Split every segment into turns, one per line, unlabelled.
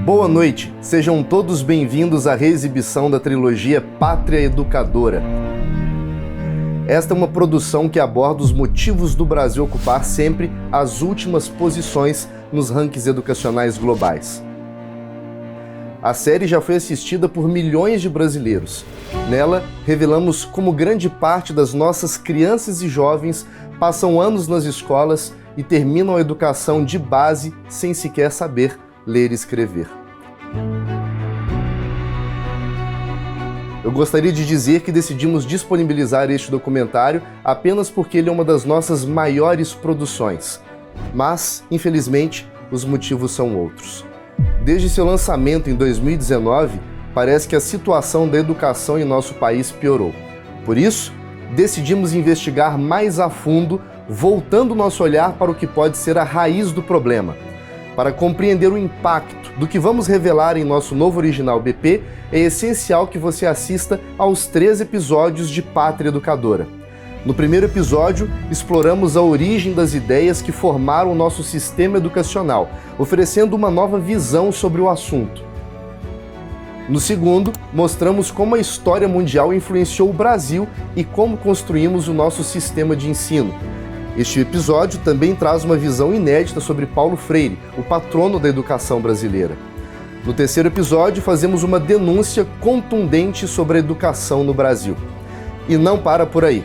Boa noite, sejam todos bem-vindos à reexibição da trilogia Pátria Educadora. Esta é uma produção que aborda os motivos do Brasil ocupar sempre as últimas posições nos rankings educacionais globais. A série já foi assistida por milhões de brasileiros. Nela, revelamos como grande parte das nossas crianças e jovens passam anos nas escolas e terminam a educação de base sem sequer saber ler e escrever. Eu gostaria de dizer que decidimos disponibilizar este documentário apenas porque ele é uma das nossas maiores produções. Mas, infelizmente, os motivos são outros. Desde seu lançamento em 2019, parece que a situação da educação em nosso país piorou. Por isso, decidimos investigar mais a fundo, voltando nosso olhar para o que pode ser a raiz do problema. Para compreender o impacto do que vamos revelar em nosso novo original BP, é essencial que você assista aos 3 episódios de Pátria Educadora. No primeiro episódio, exploramos a origem das ideias que formaram o nosso sistema educacional, oferecendo uma nova visão sobre o assunto. No segundo, mostramos como a história mundial influenciou o Brasil e como construímos o nosso sistema de ensino. Este episódio também traz uma visão inédita sobre Paulo Freire, o patrono da educação brasileira. No terceiro episódio, fazemos uma denúncia contundente sobre a educação no Brasil. E não para por aí.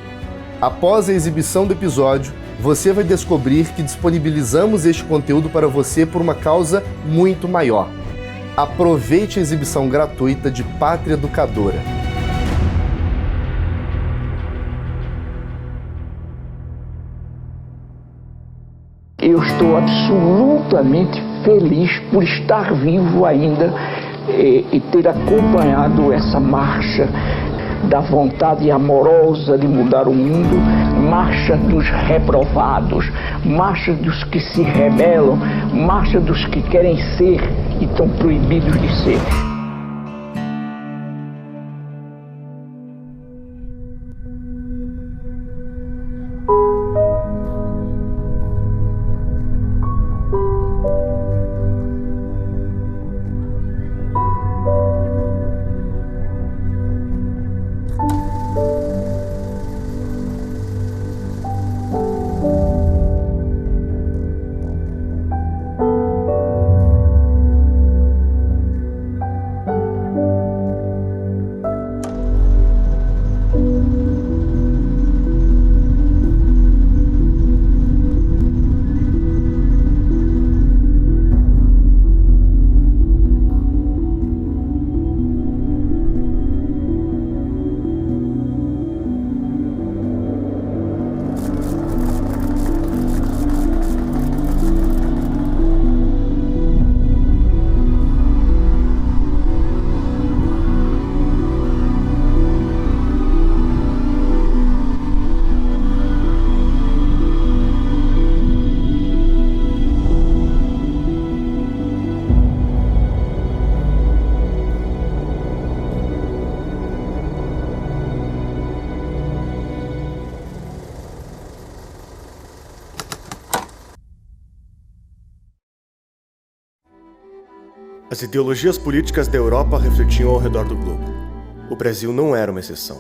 Após a exibição do episódio, você vai descobrir que disponibilizamos este conteúdo para você por uma causa muito maior. Aproveite a exibição gratuita de Pátria Educadora.
Eu estou absolutamente feliz por estar vivo ainda e ter acompanhado essa marcha da vontade amorosa de mudar o mundo, marcha dos reprovados, marcha dos que se rebelam, marcha dos que querem ser e estão proibidos de ser.
As ideologias políticas da Europa refletiam ao redor do globo. O Brasil não era uma exceção.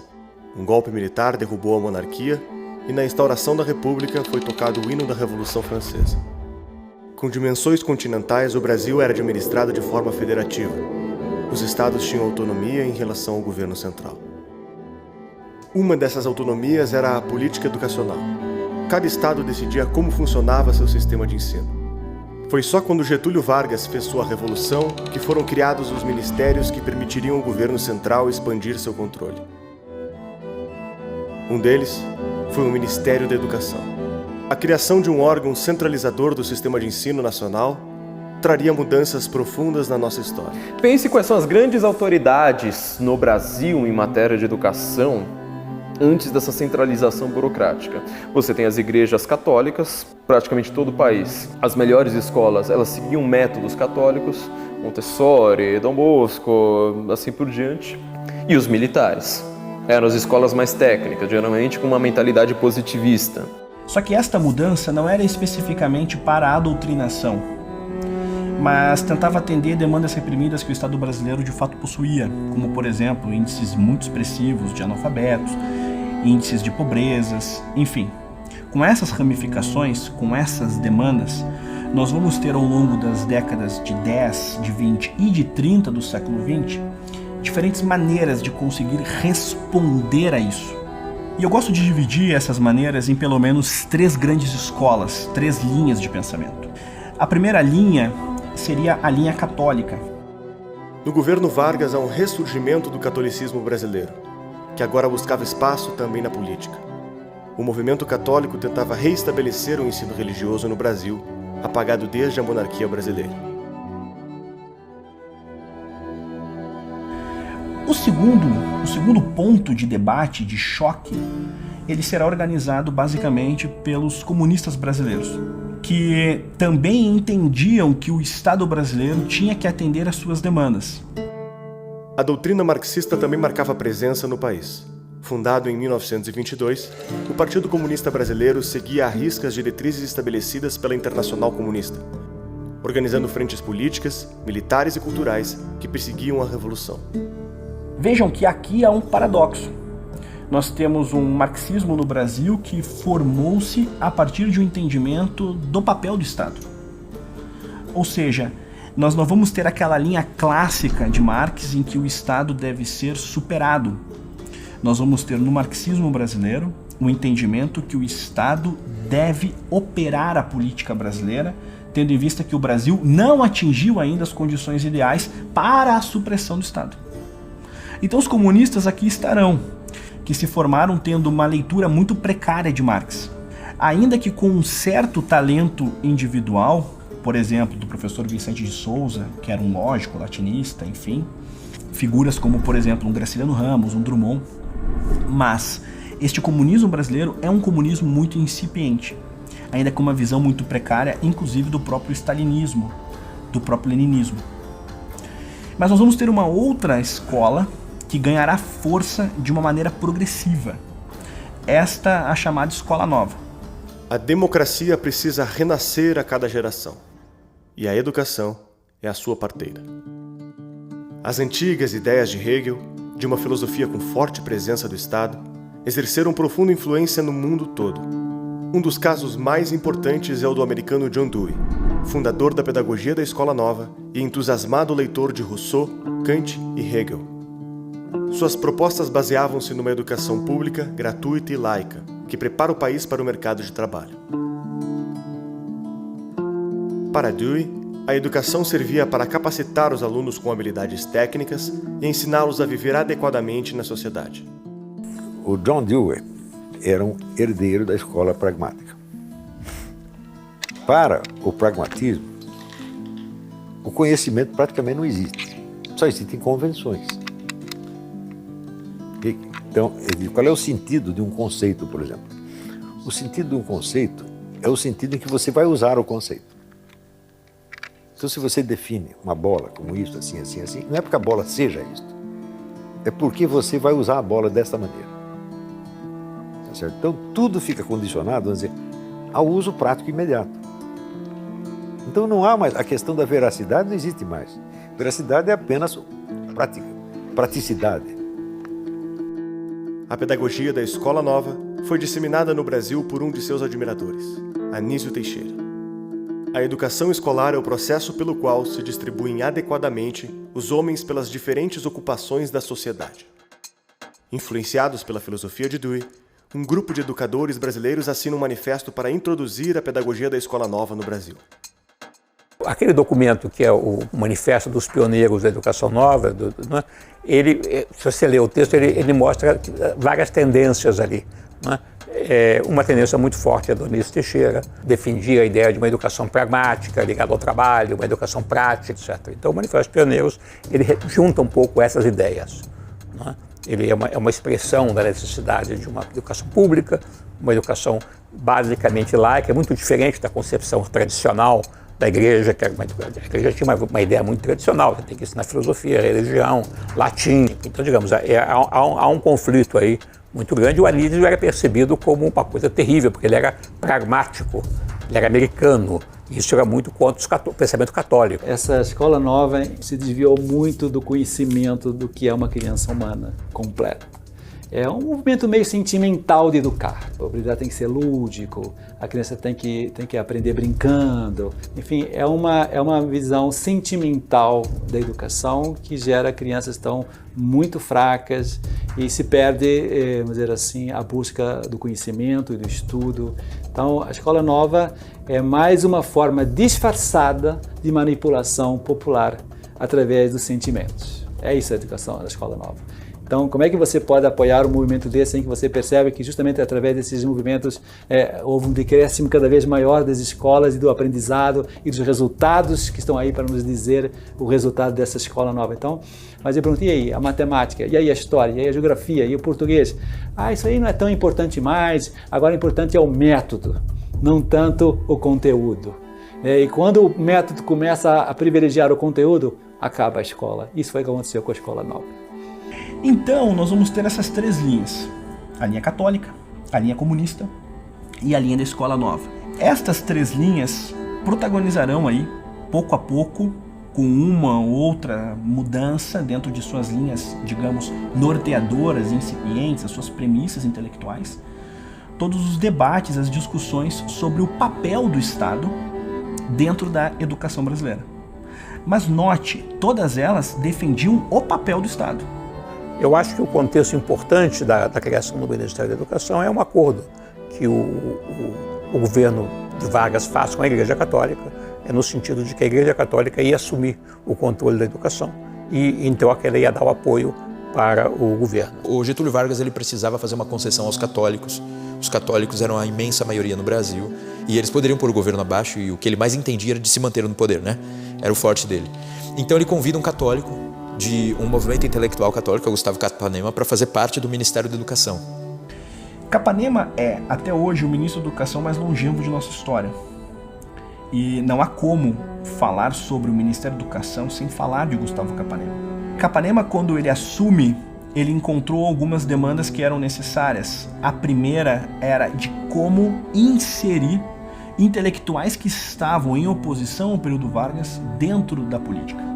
Um golpe militar derrubou a monarquia e na instauração da República foi tocado o hino da Revolução Francesa. Com dimensões continentais, o Brasil era administrado de forma federativa. Os estados tinham autonomia em relação ao governo central. Uma dessas autonomias era a política educacional. Cada estado decidia como funcionava seu sistema de ensino. Foi só quando Getúlio Vargas fez sua revolução que foram criados os ministérios que permitiriam ao governo central expandir seu controle. Um deles foi o Ministério da Educação. A criação de um órgão centralizador do sistema de ensino nacional traria mudanças profundas na nossa história.
Pense quais são as grandes autoridades no Brasil em matéria de educação antes dessa centralização burocrática. Você tem as igrejas católicas, praticamente todo o país. As melhores escolas, elas seguiam métodos católicos, Montessori, Dom Bosco, assim por diante. E os militares. Eram as escolas mais técnicas, geralmente com uma mentalidade positivista.
Só que esta mudança não era especificamente para a doutrinação. mas tentava atender demandas reprimidas que o Estado brasileiro de fato possuía, como, por exemplo, índices muito expressivos de analfabetos, índices de pobrezas, enfim. Com essas ramificações, com essas demandas, nós vamos ter ao longo das décadas de 10, de 20 e de 30 do século XX, diferentes maneiras de conseguir responder a isso. E eu gosto de dividir essas maneiras em pelo menos 3 grandes escolas, 3 linhas de pensamento. A primeira linha seria a linha católica.
No governo Vargas há um ressurgimento do catolicismo brasileiro, que agora buscava espaço também na política. O movimento católico tentava reestabelecer o ensino religioso no Brasil, apagado desde a monarquia brasileira.
O segundo ponto de debate, de choque, ele será organizado basicamente pelos comunistas brasileiros, que também entendiam que o Estado brasileiro tinha que atender às suas demandas.
A doutrina marxista também marcava presença no país. Fundado em 1922, o Partido Comunista Brasileiro seguia à risca as diretrizes estabelecidas pela Internacional Comunista, organizando frentes políticas, militares e culturais que perseguiam a Revolução.
Vejam que aqui há um paradoxo. Nós temos um marxismo no Brasil que formou-se a partir de um entendimento do papel do Estado. Ou seja, nós não vamos ter aquela linha clássica de Marx em que o Estado deve ser superado. Nós vamos ter no marxismo brasileiro um entendimento que o Estado deve operar a política brasileira, tendo em vista que o Brasil não atingiu ainda as condições ideais para a supressão do Estado. Então os comunistas aqui estarão, que se formaram tendo uma leitura muito precária de Marx. Ainda que com um certo talento individual, por exemplo, do professor Vicente de Souza, que era um lógico, latinista, enfim, figuras como, por exemplo, um Graciliano Ramos, um Drummond, mas este comunismo brasileiro é um comunismo muito incipiente, ainda com uma visão muito precária, inclusive do próprio stalinismo, do próprio leninismo. Mas nós vamos ter uma outra escola que ganhará força de uma maneira progressiva. Esta a chamada Escola Nova.
A democracia precisa renascer a cada geração, e a educação é a sua parteira. As antigas ideias de Hegel, de uma filosofia com forte presença do Estado, exerceram profunda influência no mundo todo. Um dos casos mais importantes é o do americano John Dewey, fundador da pedagogia da Escola Nova e entusiasmado leitor de Rousseau, Kant e Hegel. Suas propostas baseavam-se numa educação pública, gratuita e laica, que prepara o país para o mercado de trabalho. Para Dewey, a educação servia para capacitar os alunos com habilidades técnicas e ensiná-los a viver adequadamente na sociedade.
O John Dewey era um herdeiro da escola pragmática. Para o pragmatismo, o conhecimento praticamente não existe. Só existem convenções. Então, qual é o sentido de um conceito, por exemplo? O sentido de um conceito é o sentido em que você vai usar o conceito. Então, se você define uma bola como isso, assim, assim, assim, não é porque a bola seja isto. É porque você vai usar a bola desta maneira. Tá certo? Então, tudo fica condicionado, vamos dizer, ao uso prático imediato. Então, não há mais, a questão da veracidade não existe mais. Veracidade é apenas prática, praticidade.
A pedagogia da Escola Nova foi disseminada no Brasil por um de seus admiradores, Anísio Teixeira. A educação escolar é o processo pelo qual se distribuem adequadamente os homens pelas diferentes ocupações da sociedade. Influenciados pela filosofia de Dewey, um grupo de educadores brasileiros assina um manifesto para introduzir a pedagogia da Escola Nova no Brasil.
Aquele documento que é o Manifesto dos Pioneiros da Educação Nova, né, se você ler o texto, ele mostra várias tendências ali. Né? Uma tendência muito forte é do Anísio Teixeira, defendia a ideia de uma educação pragmática, ligada ao trabalho, uma educação prática, etc. Então o Manifesto dos Pioneiros ele junta um pouco essas ideias. Né? Ele é uma expressão da necessidade de uma educação pública, uma educação basicamente laica, é muito diferente da concepção tradicional da igreja, que a igreja tinha uma ideia muito tradicional, você tem que ensinar filosofia, religião, latim. Então, digamos, há um conflito aí muito grande. O Anísio era percebido como uma coisa terrível, porque ele era pragmático. Ele era americano. Isso era muito contra o pensamento católico.
Essa escola nova se desviou muito do conhecimento do que é uma criança humana completa. É um movimento meio sentimental de educar. O aprendizado tem que ser lúdico, a criança tem que aprender brincando. Enfim, é uma visão sentimental da educação que gera crianças tão muito fracas e se perde, vamos dizer assim, a busca do conhecimento e do estudo. Então, a escola nova é mais uma forma disfarçada de manipulação popular através dos sentimentos. É isso a educação da escola nova. Então, como é que você pode apoiar um movimento desse em que você percebe que justamente através desses movimentos houve um decréscimo cada vez maior das escolas e do aprendizado e dos resultados que estão aí para nos dizer o resultado dessa escola nova. Então, mas eu perguntei, e aí, a matemática, e aí a história, e aí a geografia, e o português? Isso aí não é tão importante mais, agora o importante é o método, não tanto o conteúdo. E quando o método começa a privilegiar o conteúdo, acaba a escola. Isso foi o que aconteceu com a escola nova.
Então, nós vamos ter essas três linhas. A linha católica, a linha comunista e a linha da escola nova. Estas três linhas protagonizarão aí, pouco a pouco, com uma ou outra mudança dentro de suas linhas, digamos, norteadoras, incipientes, as suas premissas intelectuais, todos os debates, as discussões sobre o papel do Estado dentro da educação brasileira. Mas note, todas elas defendiam o papel do Estado.
Eu acho que o contexto importante da criação do Ministério da Educação é um acordo que o governo de Vargas faz com a Igreja Católica, no sentido de que a Igreja Católica ia assumir o controle da educação e, em troca, ela ia dar o apoio para o governo.
O Getúlio Vargas ele precisava fazer uma concessão aos católicos. Os católicos eram a imensa maioria no Brasil e eles poderiam pôr o governo abaixo e o que ele mais entendia era de se manter no poder, né? Era o forte dele. Então ele convida um católico de um movimento intelectual católico, o Gustavo Capanema, para fazer parte do Ministério da Educação.
Capanema é, até hoje, o ministro da Educação mais longevo de nossa história. E não há como falar sobre o Ministério da Educação sem falar de Gustavo Capanema. Capanema, quando ele assume, ele encontrou algumas demandas que eram necessárias. A primeira era de como inserir intelectuais que estavam em oposição ao período Vargas dentro da política.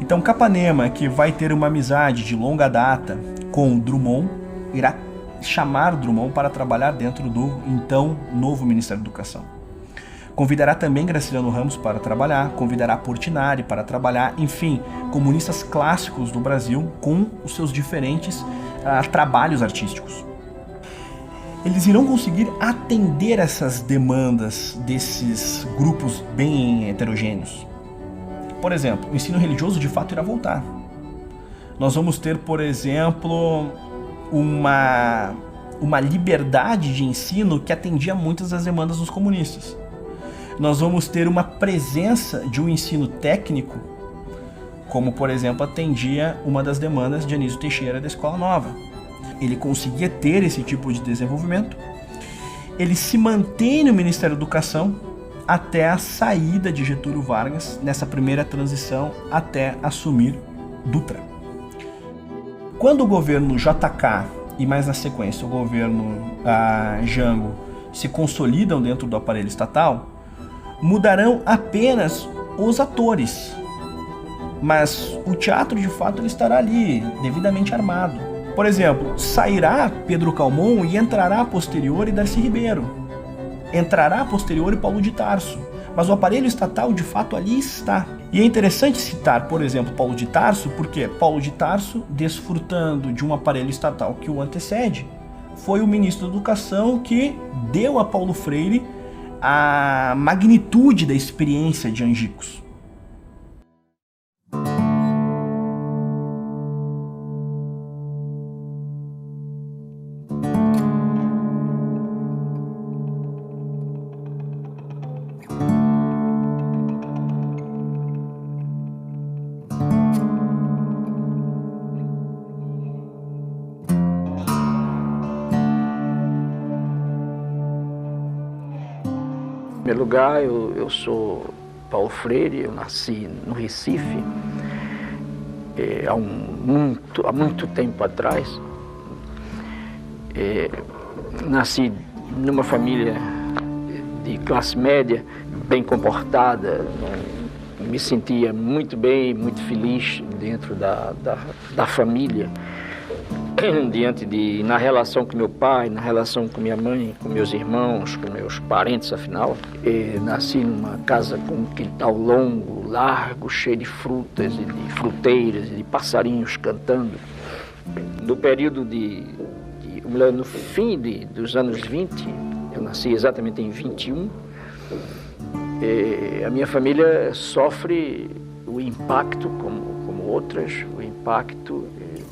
Então, Capanema, que vai ter uma amizade de longa data com Drummond, irá chamar Drummond para trabalhar dentro do então novo Ministério da Educação. Convidará também Graciliano Ramos para trabalhar, convidará Portinari para trabalhar, enfim, comunistas clássicos do Brasil com os seus diferentes trabalhos artísticos. Eles irão conseguir atender essas demandas desses grupos bem heterogêneos. Por exemplo, o ensino religioso de fato irá voltar. Nós vamos ter, por exemplo, uma liberdade de ensino que atendia muitas das demandas dos comunistas. Nós vamos ter uma presença de um ensino técnico, como, por exemplo, atendia uma das demandas de Anísio Teixeira da Escola Nova. Ele conseguia ter esse tipo de desenvolvimento. Ele se mantém no Ministério da Educação até a saída de Getúlio Vargas, nessa primeira transição, até assumir Dutra. Quando o governo JK e mais na sequência o governo Jango se consolidam dentro do aparelho estatal, mudarão apenas os atores, mas o teatro de fato ele estará ali, devidamente armado. Por exemplo, sairá Pedro Calmon e entrará a posteriori Darcy Ribeiro. Entrará a posteriori Paulo de Tarso, mas o aparelho estatal de fato ali está. E é interessante citar, por exemplo, Paulo de Tarso, porque Paulo de Tarso, desfrutando de um aparelho estatal que o antecede, foi o ministro da Educação que deu a Paulo Freire a magnitude da experiência de Angicos.
Em primeiro lugar, eu sou Paulo Freire, eu nasci no Recife há muito tempo atrás. Nasci numa família de classe média, bem comportada, me sentia muito bem, muito feliz dentro da família, na relação com meu pai, na relação com minha mãe, com meus irmãos, com meus parentes, afinal. Nasci numa casa com um quintal longo, largo, cheio de frutas e de fruteiras e de passarinhos cantando. No período no fim dos anos 20, eu nasci exatamente em 21, a minha família sofre o impacto, como outras, o impacto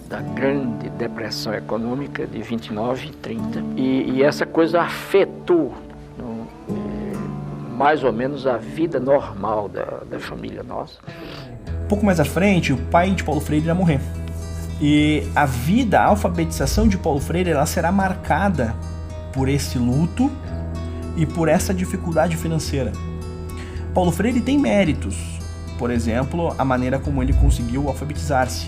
da grande depressão econômica de 29 e 30. E essa coisa afetou mais ou menos a vida normal da família nossa.
Um pouco mais à frente, o pai de Paulo Freire irá morrer. E a alfabetização de Paulo Freire, ela será marcada por esse luto e por essa dificuldade financeira. Paulo Freire tem méritos, por exemplo, a maneira como ele conseguiu alfabetizar-se.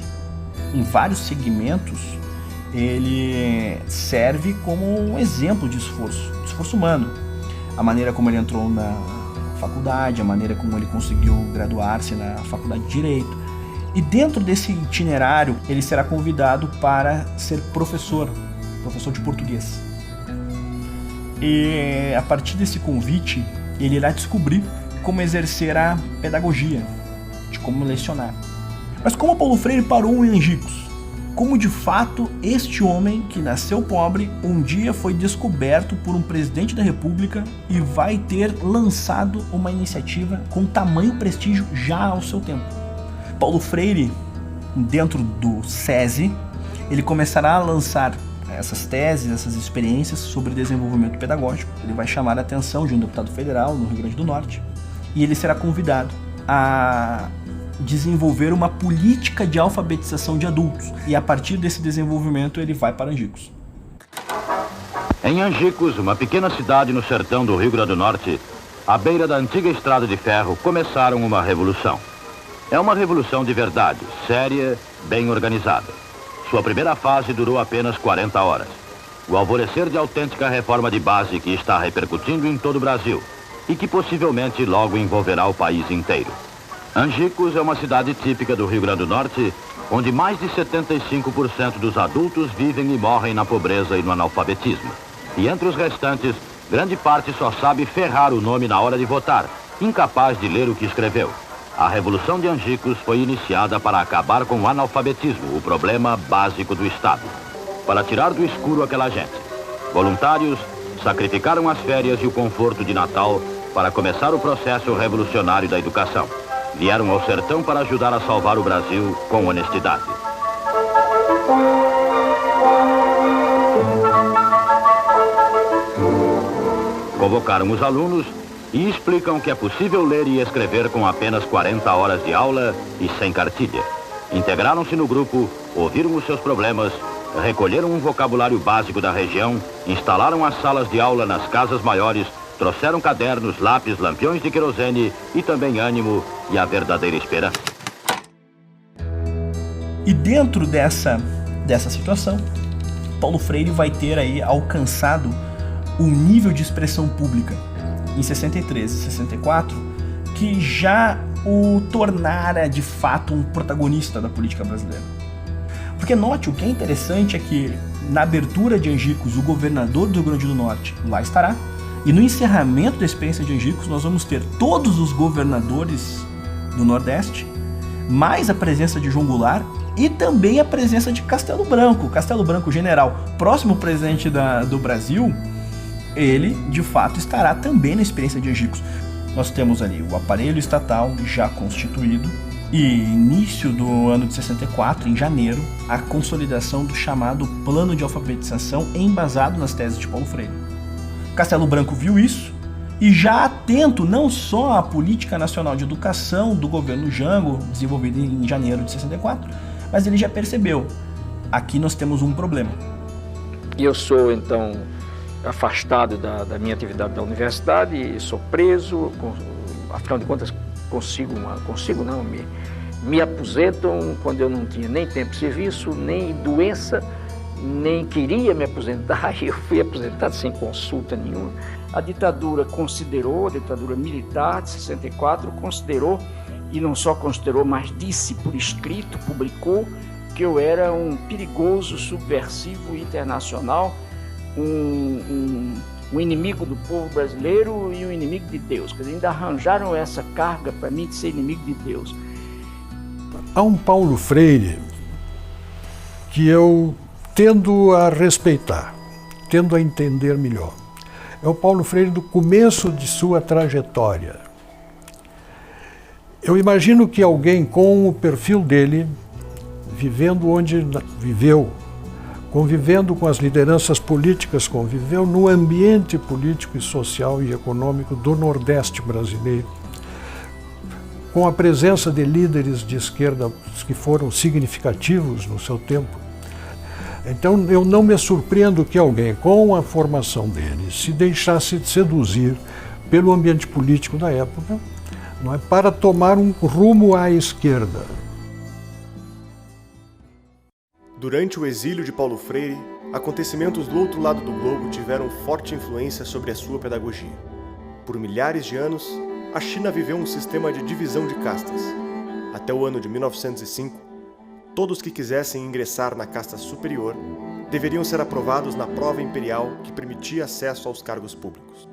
Em vários segmentos, ele serve como um exemplo de esforço humano. A maneira como ele entrou na faculdade, a maneira como ele conseguiu graduar-se na faculdade de Direito. E dentro desse itinerário, ele será convidado para ser professor de português. E a partir desse convite, ele irá descobrir como exercer a pedagogia, de como lecionar. Mas como Paulo Freire parou em Angicos? Como de fato este homem que nasceu pobre um dia foi descoberto por um presidente da República e vai ter lançado uma iniciativa com tamanho prestígio já ao seu tempo? Paulo Freire, dentro do SESI, ele começará a lançar essas teses, essas experiências sobre desenvolvimento pedagógico. Ele vai chamar a atenção de um deputado federal no Rio Grande do Norte e ele será convidado a desenvolver uma política de alfabetização de adultos. E a partir desse desenvolvimento ele vai para Angicos.
Em Angicos, uma pequena cidade no sertão do Rio Grande do Norte, à beira da antiga estrada de ferro, começaram uma revolução. É uma revolução de verdade, séria, bem organizada. Sua primeira fase durou apenas 40 horas. O alvorecer de autêntica reforma de base que está repercutindo em todo o Brasil e que possivelmente logo envolverá o país inteiro. Angicos é uma cidade típica do Rio Grande do Norte, onde mais de 75% dos adultos vivem e morrem na pobreza e no analfabetismo. E entre os restantes, grande parte só sabe ferrar o nome na hora de votar, incapaz de ler o que escreveu. A Revolução de Angicos foi iniciada para acabar com o analfabetismo, o problema básico do Estado. Para tirar do escuro aquela gente, voluntários sacrificaram as férias e o conforto de Natal para começar o processo revolucionário da educação. Vieram ao sertão para ajudar a salvar o Brasil com honestidade. Convocaram os alunos e explicam que é possível ler e escrever com apenas 40 horas de aula e sem cartilha. Integraram-se no grupo, ouviram os seus problemas, recolheram um vocabulário básico da região, instalaram as salas de aula nas casas maiores, trouxeram cadernos, lápis, lampiões de querosene e também ânimo e a verdadeira esperança.
E dentro dessa situação, Paulo Freire vai ter aí alcançado um nível de expressão pública em 63 e 64 que já o tornara de fato um protagonista da política brasileira. Porque note, o que é interessante é que na abertura de Angicos, o governador do Rio Grande do Norte lá estará, e no encerramento da experiência de Angicos nós vamos ter todos os governadores do Nordeste, mais a presença de João Goulart e também a presença de Castelo Branco, general, próximo presidente do Brasil. Ele, de fato, estará também na experiência de Angicos. Nós temos ali o aparelho estatal já constituído e início do ano de 64, em janeiro, a consolidação do chamado Plano de Alfabetização embasado nas teses de Paulo Freire. Castelo Branco viu isso e já atento não só à Política Nacional de Educação do governo Jango, desenvolvida em janeiro de 64, mas ele já percebeu, aqui nós temos um problema.
E eu sou, então, afastado da minha atividade da universidade, sou preso, afinal de contas me aposentam quando eu não tinha nem tempo de serviço, nem doença, nem queria me aposentar, e eu fui aposentado sem consulta nenhuma. A ditadura considerou, a ditadura militar de 64, considerou, e não só considerou, mas disse por escrito, publicou, que eu era um perigoso subversivo internacional, um inimigo do povo brasileiro e um inimigo de Deus. Quer dizer, ainda arranjaram essa carga para mim de ser inimigo de Deus.
Há um Paulo Freire que eu tendo a respeitar, tendo a entender melhor. É o Paulo Freire do começo de sua trajetória. Eu imagino que alguém com o perfil dele, vivendo onde viveu, convivendo com as lideranças políticas, conviveu no ambiente político e social e econômico do Nordeste brasileiro, com a presença de líderes de esquerda que foram significativos no seu tempo. Então eu não me surpreendo que alguém com a formação dele se deixasse seduzir pelo ambiente político da época, não é, para tomar um rumo à esquerda.
Durante o exílio de Paulo Freire, acontecimentos do outro lado do globo tiveram forte influência sobre a sua pedagogia. Por milhares de anos, a China viveu um sistema de divisão de castas. Até o ano de 1905, todos que quisessem ingressar na casta superior deveriam ser aprovados na prova imperial que permitia acesso aos cargos públicos.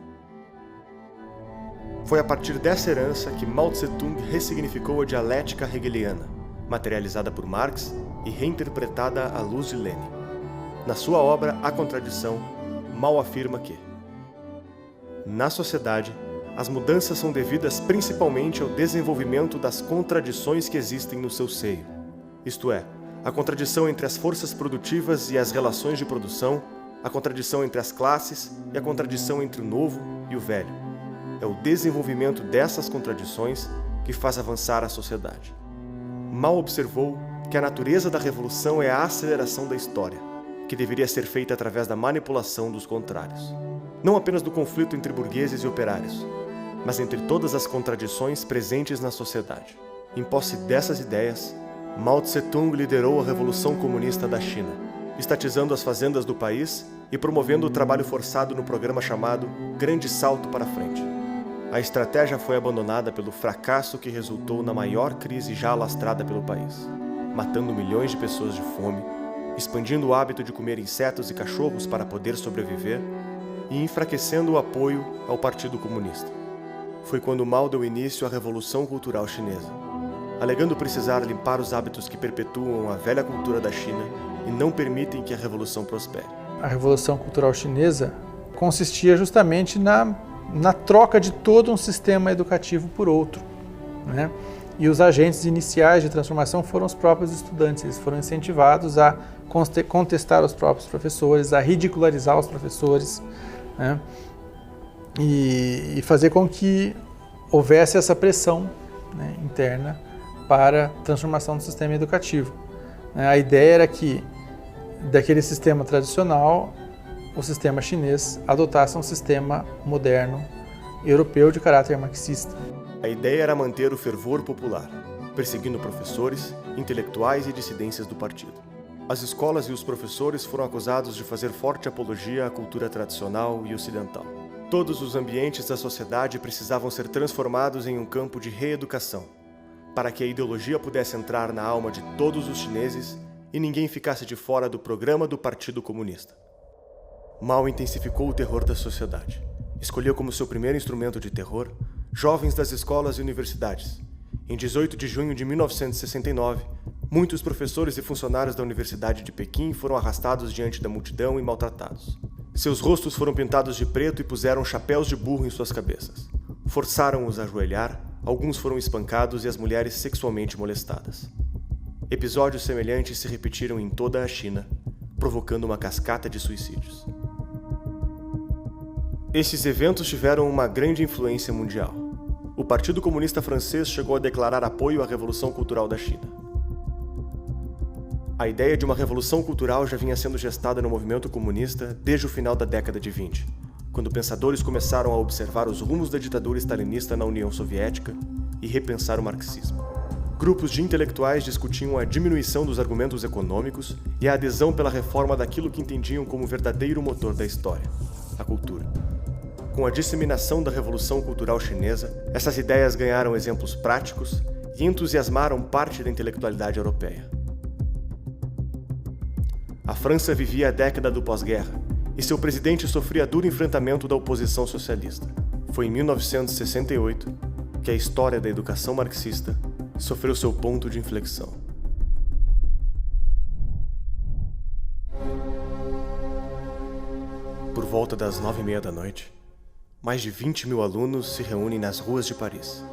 Foi a partir dessa herança que Mao Tse-tung ressignificou a dialética hegeliana, materializada por Marx e reinterpretada à luz de Lenin. Na sua obra A Contradição, Mao afirma que, na sociedade, as mudanças são devidas principalmente ao desenvolvimento das contradições que existem no seu seio, isto é, a contradição entre as forças produtivas e as relações de produção, a contradição entre as classes e a contradição entre o novo e o velho. É o desenvolvimento dessas contradições que faz avançar a sociedade. Mao observou que a natureza da revolução é a aceleração da história, que deveria ser feita através da manipulação dos contrários. Não apenas do conflito entre burgueses e operários, mas entre todas as contradições presentes na sociedade. Em posse dessas ideias, Mao Tse-tung liderou a Revolução Comunista da China, estatizando as fazendas do país e promovendo o trabalho forçado no programa chamado Grande Salto para Frente. A estratégia foi abandonada pelo fracasso que resultou na maior crise já alastrada pelo país, matando milhões de pessoas de fome, expandindo o hábito de comer insetos e cachorros para poder sobreviver e enfraquecendo o apoio ao Partido Comunista. Foi quando Mao deu início à Revolução Cultural Chinesa, alegando precisar limpar os hábitos que perpetuam a velha cultura da China e não permitem que a revolução prospere.
A Revolução Cultural Chinesa consistia justamente na troca de todo um sistema educativo por outro, né? E os agentes iniciais de transformação foram os próprios estudantes. Eles foram incentivados a contestar os próprios professores, a ridicularizar os professores, né? E fazer com que houvesse essa pressão, né, interna para a transformação do sistema educativo. A ideia era que, daquele sistema tradicional, o sistema chinês adotasse um sistema moderno, europeu de caráter marxista.
A ideia era manter o fervor popular, perseguindo professores, intelectuais e dissidências do partido. As escolas e os professores foram acusados de fazer forte apologia à cultura tradicional e ocidental. Todos os ambientes da sociedade precisavam ser transformados em um campo de reeducação, para que a ideologia pudesse entrar na alma de todos os chineses e ninguém ficasse de fora do programa do Partido Comunista. Mao intensificou o terror da sociedade. Escolheu como seu primeiro instrumento de terror jovens das escolas e universidades. Em 18 de junho de 1969, muitos professores e funcionários da Universidade de Pequim foram arrastados diante da multidão e maltratados. Seus rostos foram pintados de preto e puseram chapéus de burro em suas cabeças. Forçaram-os a ajoelhar, alguns foram espancados e as mulheres sexualmente molestadas. Episódios semelhantes se repetiram em toda a China, provocando uma cascata de suicídios. Esses eventos tiveram uma grande influência mundial. O Partido Comunista Francês chegou a declarar apoio à Revolução Cultural da China. A ideia de uma revolução cultural já vinha sendo gestada no movimento comunista desde o final da década de 20, quando pensadores começaram a observar os rumos da ditadura stalinista na União Soviética e repensar o marxismo. grupos de intelectuais discutiam a diminuição dos argumentos econômicos e a adesão pela reforma daquilo que entendiam como verdadeiro motor da história, a cultura. Com a disseminação da Revolução Cultural Chinesa, essas ideias ganharam exemplos práticos e entusiasmaram parte da intelectualidade europeia. A França vivia a década do pós-guerra e seu presidente sofria duro enfrentamento da oposição socialista. Foi em 1968 que a história da educação marxista sofreu seu ponto de inflexão. Por volta das 9h30 da noite, mais de 20 mil alunos se reúnem nas ruas de Paris.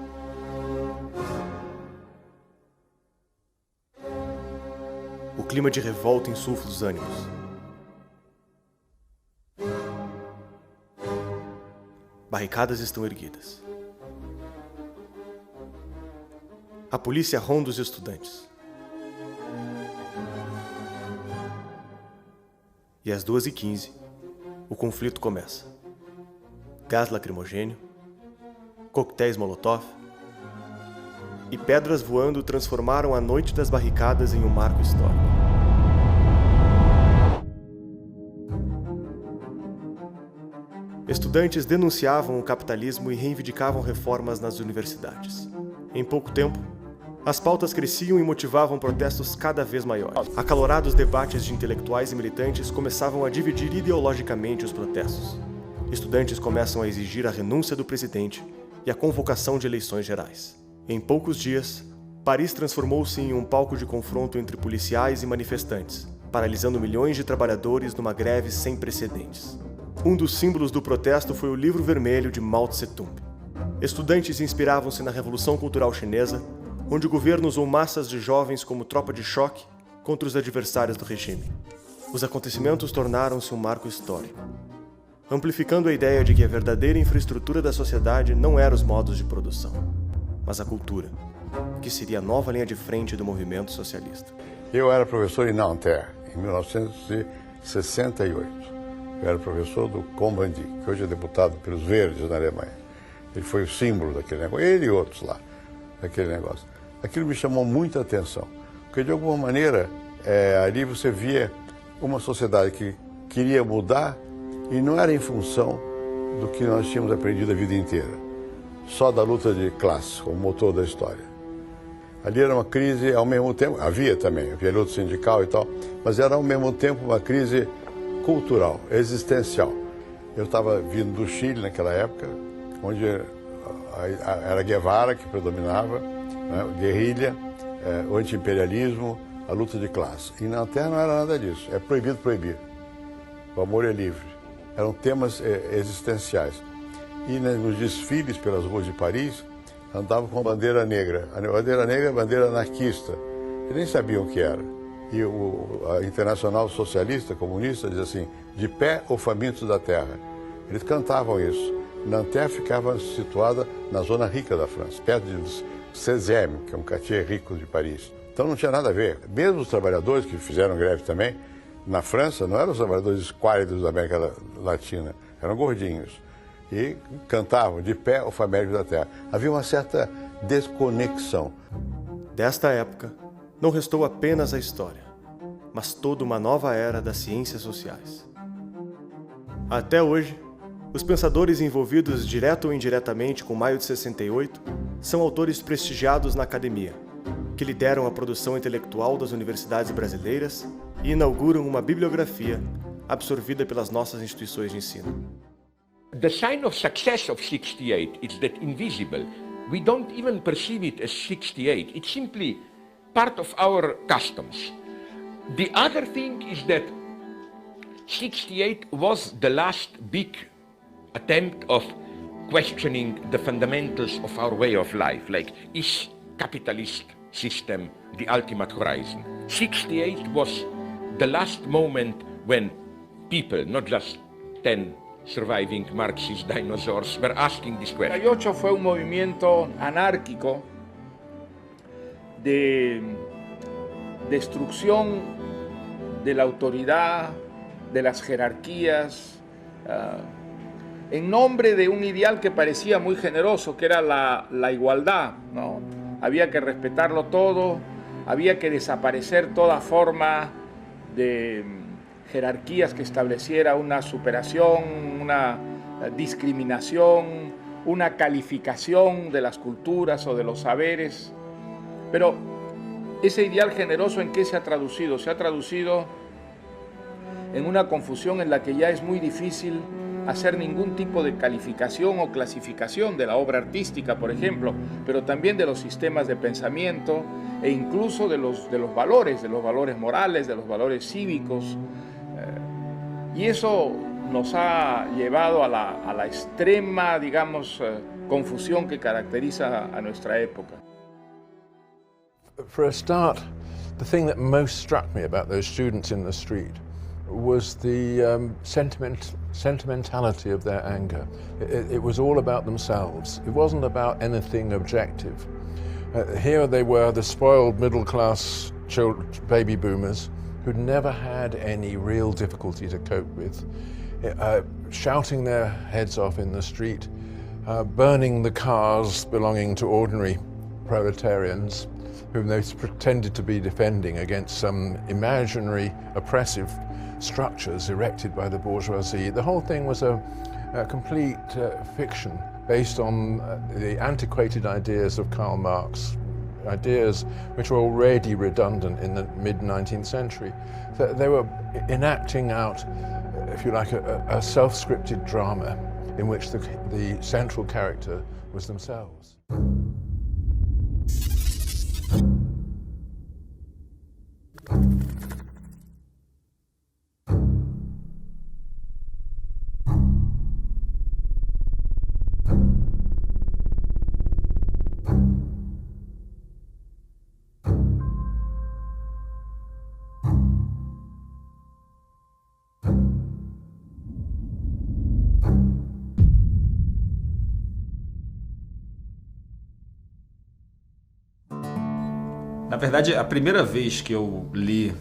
O clima de revolta insufla os ânimos. Barricadas estão erguidas. A polícia ronda os estudantes. E às 2h15, o conflito começa. Gás lacrimogêneo, coquetéis Molotov e pedras voando transformaram a noite das barricadas em um marco histórico. Estudantes denunciavam o capitalismo e reivindicavam reformas nas universidades. Em pouco tempo, as pautas cresciam e motivavam protestos cada vez maiores. Acalorados debates de intelectuais e militantes começavam a dividir ideologicamente os protestos. Estudantes começam a exigir a renúncia do presidente e a convocação de eleições gerais. Em poucos dias, Paris transformou-se em um palco de confronto entre policiais e manifestantes, paralisando milhões de trabalhadores numa greve sem precedentes. Um dos símbolos do protesto foi o Livro Vermelho de Mao Tse-tung. Estudantes inspiravam-se na Revolução Cultural Chinesa, onde o governo usou massas de jovens como tropa de choque contra os adversários do regime. Os acontecimentos tornaram-se um marco histórico, amplificando a ideia de que a verdadeira infraestrutura da sociedade não eram os modos de produção, mas a cultura, que seria a nova linha de frente do movimento socialista.
Eu era professor em Nanterre, em 1968. Eu era professor do Combandi, que hoje é deputado pelos Verdes na Alemanha. Ele foi o símbolo daquele negócio, ele e outros lá, daquele negócio. Aquilo me chamou muita atenção, porque de alguma maneira ali você via uma sociedade que queria mudar e não era em função do que nós tínhamos aprendido a vida inteira, só da luta de classe, como motor da história. Ali era uma crise, ao mesmo tempo, havia luta sindical e tal, mas era ao mesmo tempo uma crise cultural, existencial. Eu estava vindo do Chile naquela época, onde era Guevara que predominava, né, guerrilha, o anti-imperialismo, a luta de classe. E na Terra não era nada disso, é proibido proibir. O amor é livre. Eram temas existenciais. E nos desfiles pelas ruas de Paris, andavam com a bandeira negra. A bandeira negra é a bandeira anarquista. Eles nem sabiam o que era. E a Internacional Socialista Comunista diz assim, de pé ou famintos da terra. Eles cantavam isso. Nanterre ficava situada na zona rica da França, perto de 16e, que é um quartier rico de Paris. Então não tinha nada a ver. Mesmo os trabalhadores que fizeram greve também, na França, não eram os trabalhadores esquálidos da América Latina, eram gordinhos. E cantavam de pé ou famintos da terra. Havia uma certa desconexão.
Desta época, não restou apenas a história, mas toda uma nova era das ciências sociais. Até hoje, os pensadores envolvidos direto ou indiretamente com Maio de 68 são autores prestigiados na academia, que lideram a produção intelectual das universidades brasileiras e inauguram uma bibliografia absorvida pelas nossas instituições de ensino.
The sign of success of 68 is that invisible. We don't even perceive it as 68. It's simply part of our customs. The other thing is that 68 was the last big attempt of questioning the fundamentals of our way of life, like, is capitalist system the ultimate horizon? 68 was the last moment when people, not just 10 surviving Marxist dinosaurs, were asking this question.
68 fue un movimiento anárquico de destrucción de la autoridad, de las jerarquías, en nombre de un ideal que parecía muy generoso, que era la igualdad, ¿no?
había que respetarlo todo, había que desaparecer toda forma de jerarquías que estableciera una superación, una discriminación, una calificación de las culturas o de los saberes. Pero ese ideal generoso, ¿en qué se ha traducido? Se ha traducido en una confusión en la que ya es muy difícil hacer ningún tipo de calificación o clasificación de la obra artística, por ejemplo, pero también de los sistemas de pensamiento e incluso de los valores morales, de los valores cívicos. Y eso nos ha llevado a la extrema, digamos, confusión que caracteriza a nuestra época.
For a start, the thing that most struck me about those students in the street was the sentimentality of their anger. It was all about themselves. It wasn't about anything objective. Here they were, the spoiled middle-class baby boomers who'd never had any real difficulty to cope with, shouting their heads off in the street, burning the cars belonging to ordinary proletarians whom they pretended to be defending against some imaginary oppressive structures erected by the bourgeoisie. The whole thing was a complete fiction based on the antiquated ideas of Karl Marx, ideas which were already redundant in the mid-19th century. They were enacting out, if you like, a self-scripted drama in which the central character was themselves.
Na verdade, a primeira vez que eu li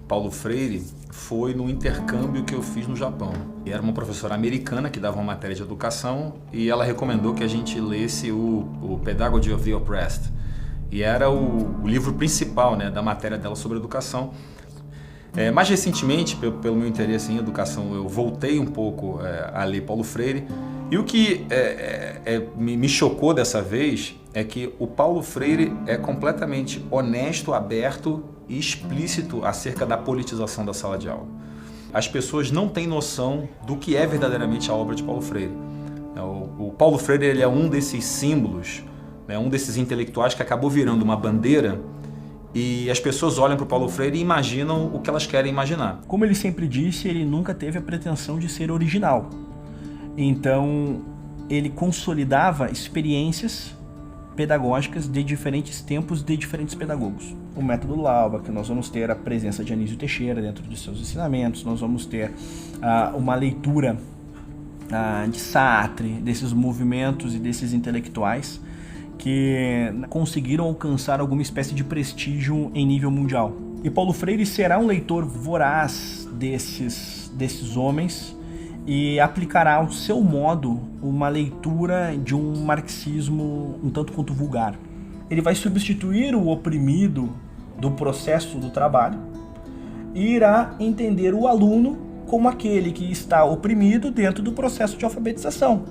Paulo Freire foi no intercâmbio que eu fiz no Japão. E era uma professora americana que dava uma matéria de educação e ela recomendou que a gente lesse o Pedagogy of the Oppressed. E era o livro principal, né, da matéria dela sobre educação. Mais recentemente, pelo meu interesse em educação, eu voltei um pouco a ler Paulo Freire. E o que me chocou dessa vez é que o Paulo Freire é completamente honesto, aberto e explícito acerca da politização da sala de aula. As pessoas não têm noção do que é verdadeiramente a obra de Paulo Freire. O Paulo Freire ele é um desses símbolos, né, um desses intelectuais que acabou virando uma bandeira e as pessoas olham para o Paulo Freire e imaginam o que elas querem imaginar.
Como ele sempre disse, ele nunca teve a pretensão de ser original. Então, ele consolidava experiências pedagógicas de diferentes tempos, de diferentes pedagogos. O método Lauba, que nós vamos ter a presença de Anísio Teixeira dentro de seus ensinamentos, nós vamos ter uma leitura de Sartre, desses movimentos e desses intelectuais que conseguiram alcançar alguma espécie de prestígio em nível mundial. E Paulo Freire será um leitor voraz desses homens e aplicará ao seu modo uma leitura de um marxismo um tanto quanto vulgar. Ele vai substituir o oprimido do processo do trabalho e irá entender o aluno como aquele que está oprimido dentro do processo de alfabetização.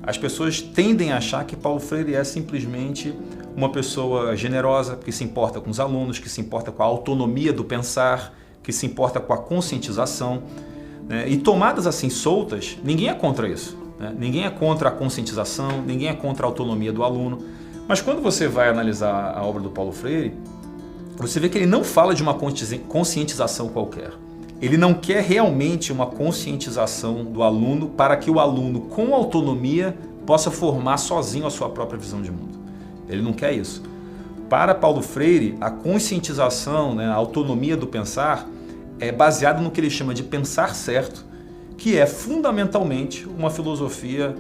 As pessoas tendem a achar que Paulo Freire é simplesmente uma pessoa generosa, que se importa com os alunos, que se importa com a autonomia do pensar, que se importa com a conscientização. E tomadas assim soltas, ninguém é contra isso. Né? Ninguém é contra a conscientização, ninguém é contra a autonomia do aluno. Mas quando você vai analisar a obra do Paulo Freire, você vê que ele não fala de uma conscientização qualquer. Ele não quer realmente uma conscientização do aluno para que o aluno, com autonomia, possa formar sozinho a sua própria visão de mundo. Ele não quer isso. Para Paulo Freire, a conscientização, né, a autonomia do pensar, é baseada no que ele chama de pensar certo, que é fundamentalmente uma filosofia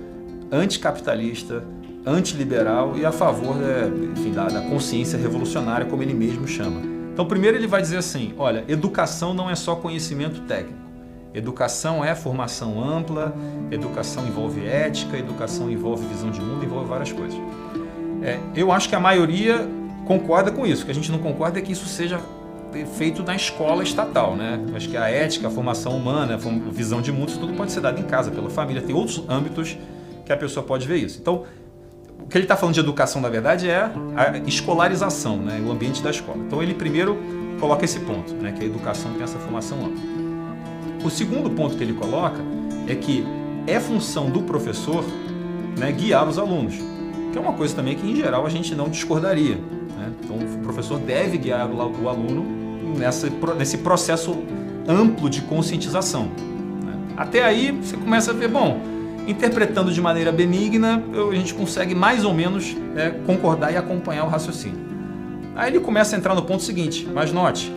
anticapitalista, antiliberal e a favor da consciência revolucionária, como ele mesmo chama. Então, primeiro ele vai dizer assim, olha, educação não é só conhecimento técnico. Educação é formação ampla, educação envolve ética, educação envolve visão de mundo, envolve várias coisas. Eu acho que a maioria concorda com isso. O que a gente não concorda é que isso seja feito na escola estatal, né? Acho que a ética, a formação humana, a visão de mundo, isso tudo pode ser dado em casa, pela família. Tem outros âmbitos que a pessoa pode ver isso. Então, o que ele está falando de educação, na verdade, é a escolarização, né? O ambiente da escola. Então, ele primeiro coloca esse ponto, né? Que a educação tem essa formação ampla. O segundo ponto que ele coloca é que é função do professor, né, guiar os alunos, que é uma coisa também que, em geral, a gente não discordaria, né? Então, o professor deve guiar o aluno nesse processo amplo de conscientização, né? Até aí, você começa a ver, bom, interpretando de maneira benigna, a gente consegue mais ou menos concordar e acompanhar o raciocínio. Aí ele começa a entrar no ponto seguinte, mas note,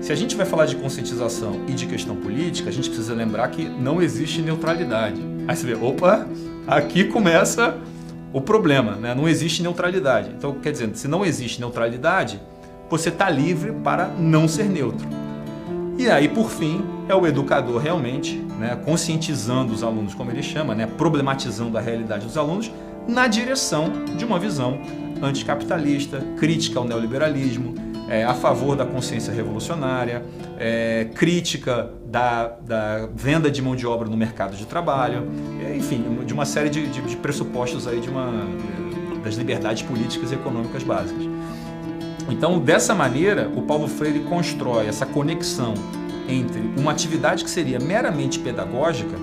se a gente vai falar de conscientização e de questão política, a gente precisa lembrar que não existe neutralidade. Aí você vê, opa, aqui começa o problema, né? Não existe neutralidade. Então, quer dizer, se não existe neutralidade, você está livre para não ser neutro. E aí, por fim, é o educador realmente, né, conscientizando os alunos, como ele chama, né, problematizando a realidade dos alunos na direção de uma visão anticapitalista, crítica ao neoliberalismo, a favor da consciência revolucionária, crítica da venda de mão de obra no mercado de trabalho, enfim, de uma série de pressupostos aí das liberdades políticas e econômicas básicas. Então, dessa maneira, o Paulo Freire constrói essa conexão entre uma atividade que seria meramente pedagógica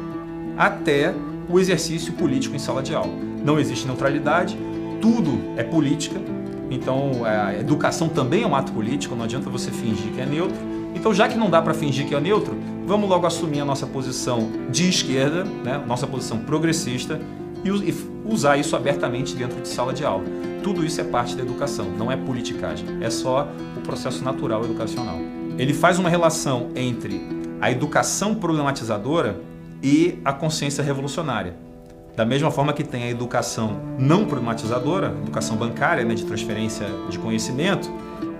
até o exercício político em sala de aula. Não existe neutralidade, tudo é política, então a educação também é um ato político, não adianta você fingir que é neutro. Então, já que não dá para fingir que é neutro, vamos logo assumir a nossa posição de esquerda, né, nossa posição progressista, e usar isso abertamente dentro de sala de aula. Tudo isso é parte da educação, não é politicagem, é só o processo natural educacional. Ele faz uma relação entre a educação problematizadora e a consciência revolucionária. Da mesma forma que tem a educação não problematizadora, educação bancária, né, de transferência de conhecimento,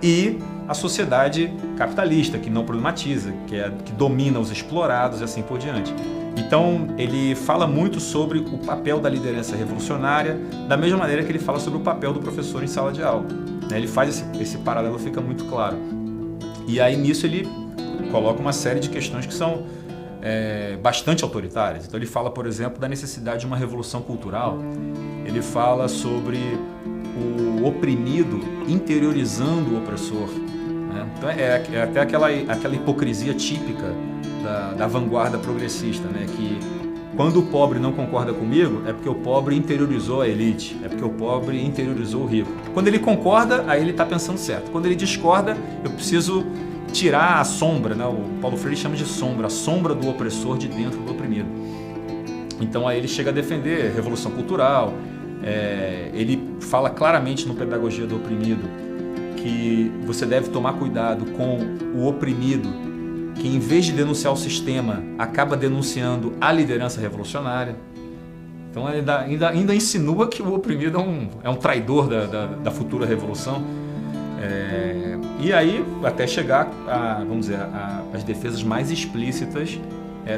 e a sociedade capitalista, que não problematiza, que domina os explorados e assim por diante. Então, ele fala muito sobre o papel da liderança revolucionária, da mesma maneira que ele fala sobre o papel do professor em sala de aula. Ele faz esse paralelo, fica muito claro. E aí, nisso, ele coloca uma série de questões que são bastante autoritárias. Então, ele fala, por exemplo, da necessidade de uma revolução cultural. Ele fala sobre o oprimido interiorizando o opressor, né? Então, é até aquela hipocrisia típica da vanguarda progressista, né? Que quando o pobre não concorda comigo, é porque o pobre interiorizou a elite, é porque o pobre interiorizou o rico. Quando ele concorda, aí ele está pensando certo. Quando ele discorda, eu preciso tirar a sombra, né? O Paulo Freire chama de sombra, a sombra do opressor de dentro do oprimido. Então aí ele chega a defender revolução cultural, ele fala claramente no Pedagogia do Oprimido que você deve tomar cuidado com o oprimido, que em vez de denunciar o sistema, acaba denunciando a liderança revolucionária. Então ele ainda insinua que o oprimido é um traidor da futura revolução. E aí, até chegar às defesas mais explícitas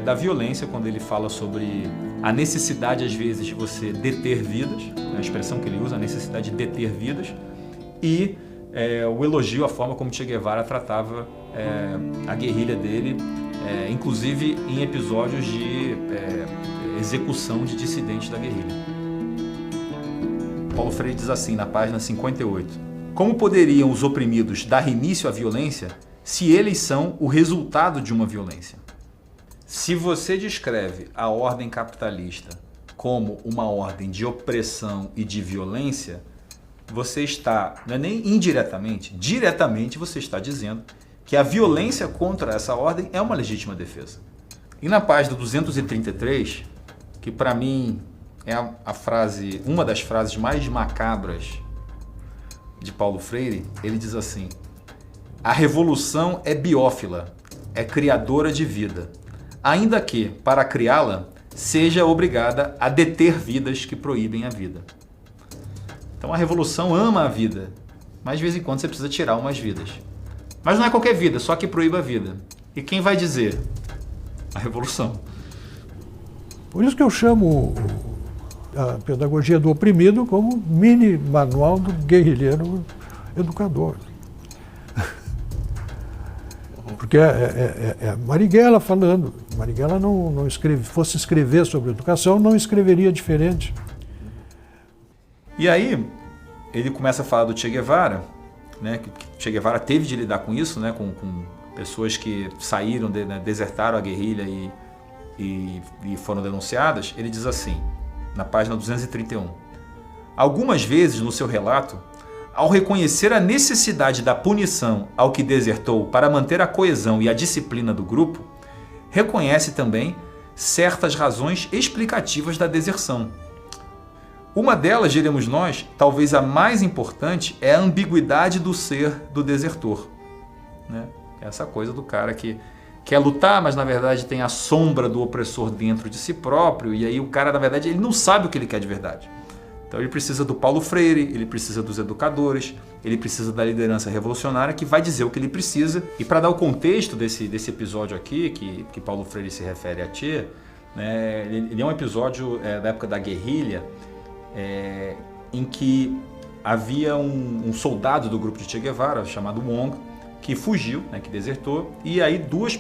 da violência, quando ele fala sobre a necessidade, às vezes, de você deter vidas, a expressão que ele usa, a necessidade de deter vidas, e o elogio à forma como Che Guevara tratava a guerrilha dele, inclusive em episódios de execução de dissidentes da guerrilha. Paulo Freire diz assim, na página 58, como poderiam os oprimidos dar início à violência se eles são o resultado de uma violência? Se você descreve a ordem capitalista como uma ordem de opressão e de violência, você está, não é nem indiretamente, diretamente você está dizendo que a violência contra essa ordem é uma legítima defesa. E na página 233, que para mim é uma das frases mais macabras de Paulo Freire, ele diz assim: a revolução é biófila, é criadora de vida, ainda que, para criá-la, seja obrigada a deter vidas que proíbem a vida. Então a revolução ama a vida, mas de vez em quando você precisa tirar umas vidas. Mas não é qualquer vida, só que proíba a vida. E quem vai dizer? A revolução.
Por isso que eu chamo a pedagogia do oprimido como mini manual do guerrilheiro educador. Porque é Marighella falando. Marighella não fosse escrever sobre educação, não escreveria diferente.
E aí, ele começa a falar do Che Guevara, né, que Che Guevara teve de lidar com isso, né, com pessoas que saíram, né, desertaram a guerrilha e foram denunciadas. Ele diz assim, na página 231, algumas vezes no seu relato, ao reconhecer a necessidade da punição ao que desertou para manter a coesão e a disciplina do grupo, reconhece também certas razões explicativas da deserção. Uma delas, diremos nós, talvez a mais importante, é a ambiguidade do ser do desertor. Né? Essa coisa do cara que quer lutar, mas na verdade tem a sombra do opressor dentro de si próprio, e aí o cara, na verdade, ele não sabe o que ele quer de verdade. Então ele precisa do Paulo Freire, ele precisa dos educadores, ele precisa da liderança revolucionária que vai dizer o que ele precisa. E para dar o contexto desse episódio aqui, que Paulo Freire se refere a Che, né, ele é um episódio da época da guerrilha, em que havia um soldado do grupo de Che Guevara, chamado Wong, que fugiu, né, que desertou, e aí dois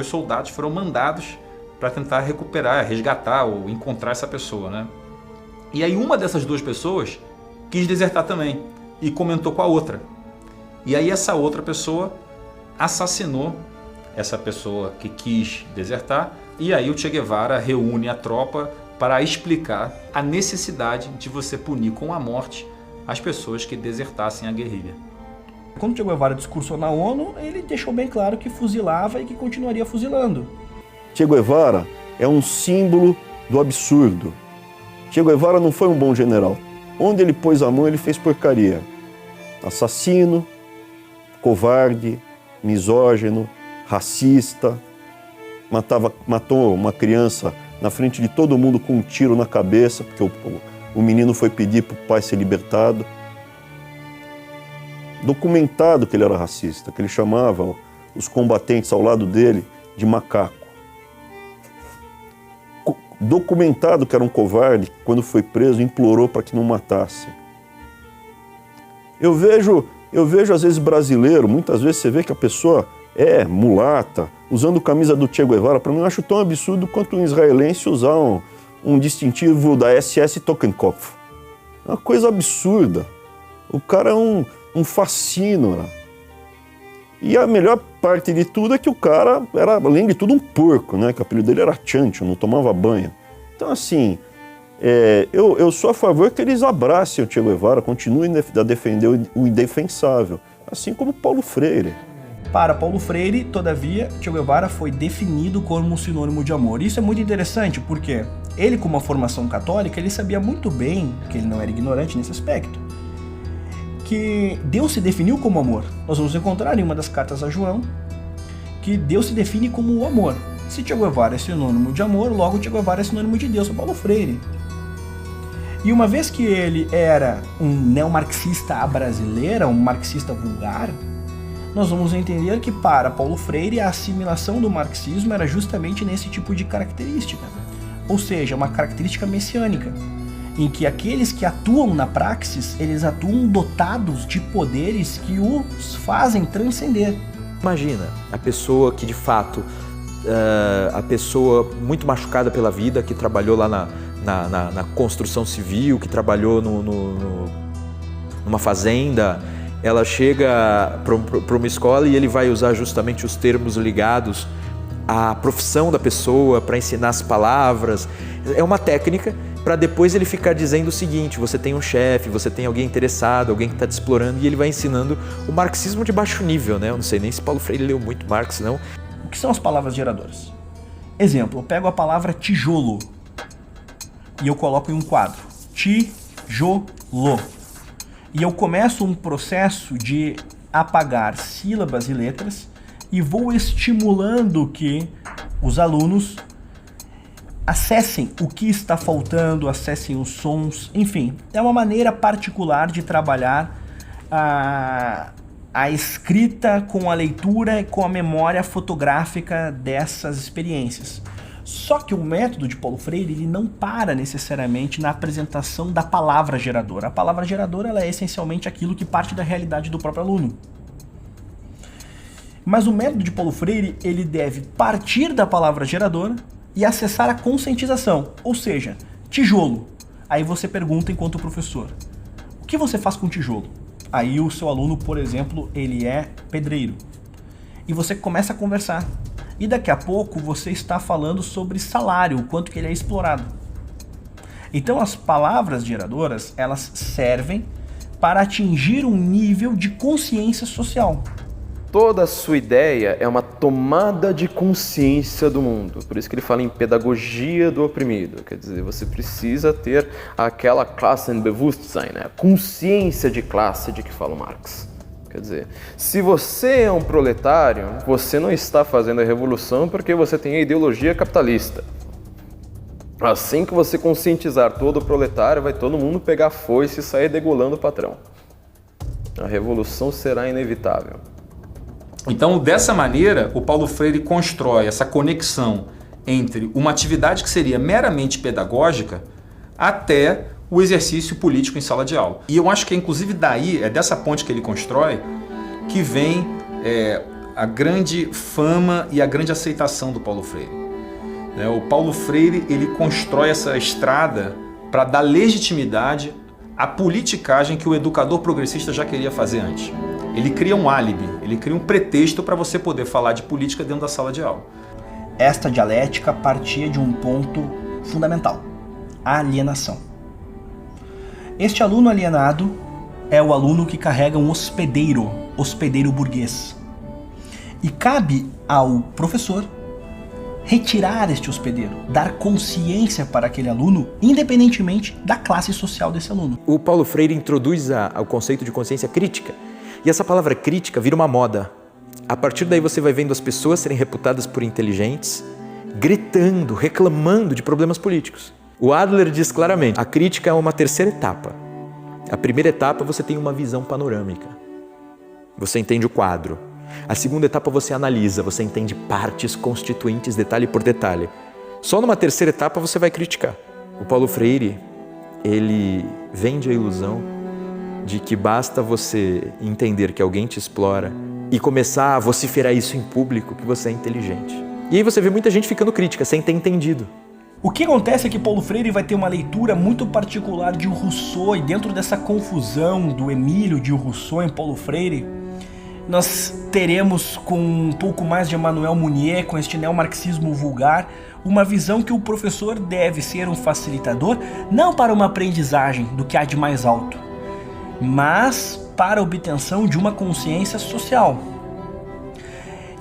soldados foram mandados para tentar recuperar, resgatar ou encontrar essa pessoa, né? E aí uma dessas duas pessoas quis desertar também e comentou com a outra. E aí essa outra pessoa assassinou essa pessoa que quis desertar, e aí o Che Guevara reúne a tropa para explicar a necessidade de você punir com a morte as pessoas que desertassem a guerrilha.
Quando Che Guevara discursou na ONU, ele deixou bem claro que fuzilava e que continuaria fuzilando.
Che Guevara é um símbolo do absurdo. Che Guevara não foi um bom general. Onde ele pôs a mão, ele fez porcaria. Assassino, covarde, misógino, racista, matou uma criança na frente de todo mundo com um tiro na cabeça, porque o menino foi pedir para o pai ser libertado. Documentado que ele era racista, que ele chamava os combatentes ao lado dele de macaco. Documentado que era um covarde, quando foi preso, implorou para que não matasse. Eu vejo às vezes brasileiro, muitas vezes você vê que a pessoa é mulata, usando camisa do Che Guevara. Para mim eu acho tão absurdo quanto um israelense usar um distintivo da SS Totenkopf. É uma coisa absurda. O cara é um fascínora. E a melhor parte de tudo é que o cara era, além de tudo, um porco, né? Que o apelido dele era Chancho, não tomava banho. Então, assim, eu sou a favor que eles abracem o Che Guevara, continuem a defender o indefensável, assim como Paulo Freire.
Para Paulo Freire, todavia, Che Guevara foi definido como um sinônimo de amor. Isso é muito interessante porque ele, com uma formação católica, ele sabia muito bem, que ele não era ignorante nesse aspecto, que Deus se definiu como amor. Nós vamos encontrar em uma das cartas a João que Deus se define como o amor. Se Che Guevara é sinônimo de amor, logo Che Guevara é sinônimo de Deus para Paulo Freire. E uma vez que ele era um neomarxista à brasileira, um marxista vulgar, nós vamos entender que para Paulo Freire a assimilação do marxismo era justamente nesse tipo de característica. Ou seja, uma característica messiânica, em que aqueles que atuam na praxis, eles atuam dotados de poderes que os fazem transcender.
Imagina a pessoa que de fato, a pessoa muito machucada pela vida, que trabalhou lá na construção civil, que trabalhou numa fazenda, ela chega para uma escola e ele vai usar justamente os termos ligados à profissão da pessoa para ensinar as palavras. É uma técnica para depois ele ficar dizendo o seguinte: você tem um chefe, você tem alguém interessado, alguém que está te explorando, e ele vai ensinando o marxismo de baixo nível, né? Eu não sei nem se Paulo Freire leu muito Marx, não.
O que são as palavras geradoras? Exemplo, eu pego a palavra tijolo e eu coloco em um quadro. Tijolo. E eu começo um processo de apagar sílabas e letras e vou estimulando que os alunos acessem o que está faltando, acessem os sons, enfim. É uma maneira particular de trabalhar a escrita com a leitura e com a memória fotográfica dessas experiências. Só que o método de Paulo Freire ele não para necessariamente na apresentação da palavra geradora. A palavra geradora ela é essencialmente aquilo que parte da realidade do próprio aluno. Mas o método de Paulo Freire ele deve partir da palavra geradora e acessar a conscientização, ou seja, tijolo. Aí você pergunta enquanto professor, o que você faz com tijolo? Aí o seu aluno, por exemplo, ele é pedreiro. E você começa a conversar. E daqui a pouco você está falando sobre salário, o quanto que ele é explorado. Então as palavras geradoras, elas servem para atingir um nível de consciência social.
Toda a sua ideia é uma tomada de consciência do mundo. Por isso que ele fala em pedagogia do oprimido. Quer dizer, você precisa ter aquela Klassenbewusstsein, né? Consciência de classe de que fala o Marx. Quer dizer, se você é um proletário, você não está fazendo a revolução porque você tem a ideologia capitalista. Assim que você conscientizar todo o proletário, vai todo mundo pegar foice e sair degolando o patrão. A revolução será inevitável.
Então, dessa maneira, o Paulo Freire constrói essa conexão entre uma atividade que seria meramente pedagógica até o exercício político em sala de aula. E eu acho que, inclusive, daí, é dessa ponte que ele constrói, que vem a grande fama e a grande aceitação do Paulo Freire. O Paulo Freire ele constrói essa estrada para dar legitimidade à politicagem que o educador progressista já queria fazer antes. Ele cria um álibi, ele cria um pretexto para você poder falar de política dentro da sala de aula.
Esta dialética partia de um ponto fundamental, a alienação. Este aluno alienado é o aluno que carrega um hospedeiro burguês. E cabe ao professor retirar este hospedeiro, dar consciência para aquele aluno, independentemente da classe social desse aluno.
O Paulo Freire introduz o conceito de consciência crítica. E essa palavra crítica vira uma moda. A partir daí você vai vendo as pessoas serem reputadas por inteligentes, gritando, reclamando de problemas políticos. O Adler diz claramente, a crítica é uma terceira etapa. A primeira etapa você tem uma visão panorâmica. Você entende o quadro. A segunda etapa você analisa, você entende partes constituintes, detalhe por detalhe. Só numa terceira etapa você vai criticar. O Paulo Freire, ele vende a ilusão de que basta você entender que alguém te explora e começar a vociferar isso em público que você é inteligente. E aí você vê muita gente ficando crítica, sem ter entendido.
O que acontece é que Paulo Freire vai ter uma leitura muito particular de Rousseau, e dentro dessa confusão do Emílio de Rousseau em Paulo Freire, nós teremos, com um pouco mais de Emmanuel Mounier, com este neomarxismo vulgar, uma visão que o professor deve ser um facilitador, não para uma aprendizagem do que há de mais alto, mas para a obtenção de uma consciência social.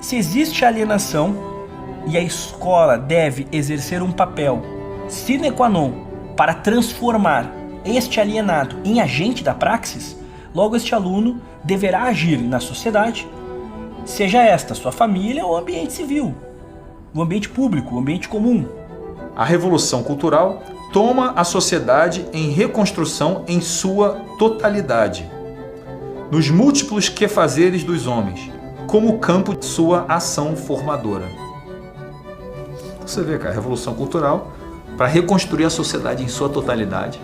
Se existe alienação e a escola deve exercer um papel sine qua non para transformar este alienado em agente da praxis, logo este aluno deverá agir na sociedade, seja esta sua família ou ambiente civil, o ambiente público, o ambiente comum.
A revolução cultural toma a sociedade em reconstrução em sua totalidade, nos múltiplos quefazeres dos homens, como campo de sua ação formadora. Você vê, cara, a revolução cultural para reconstruir a sociedade em sua totalidade.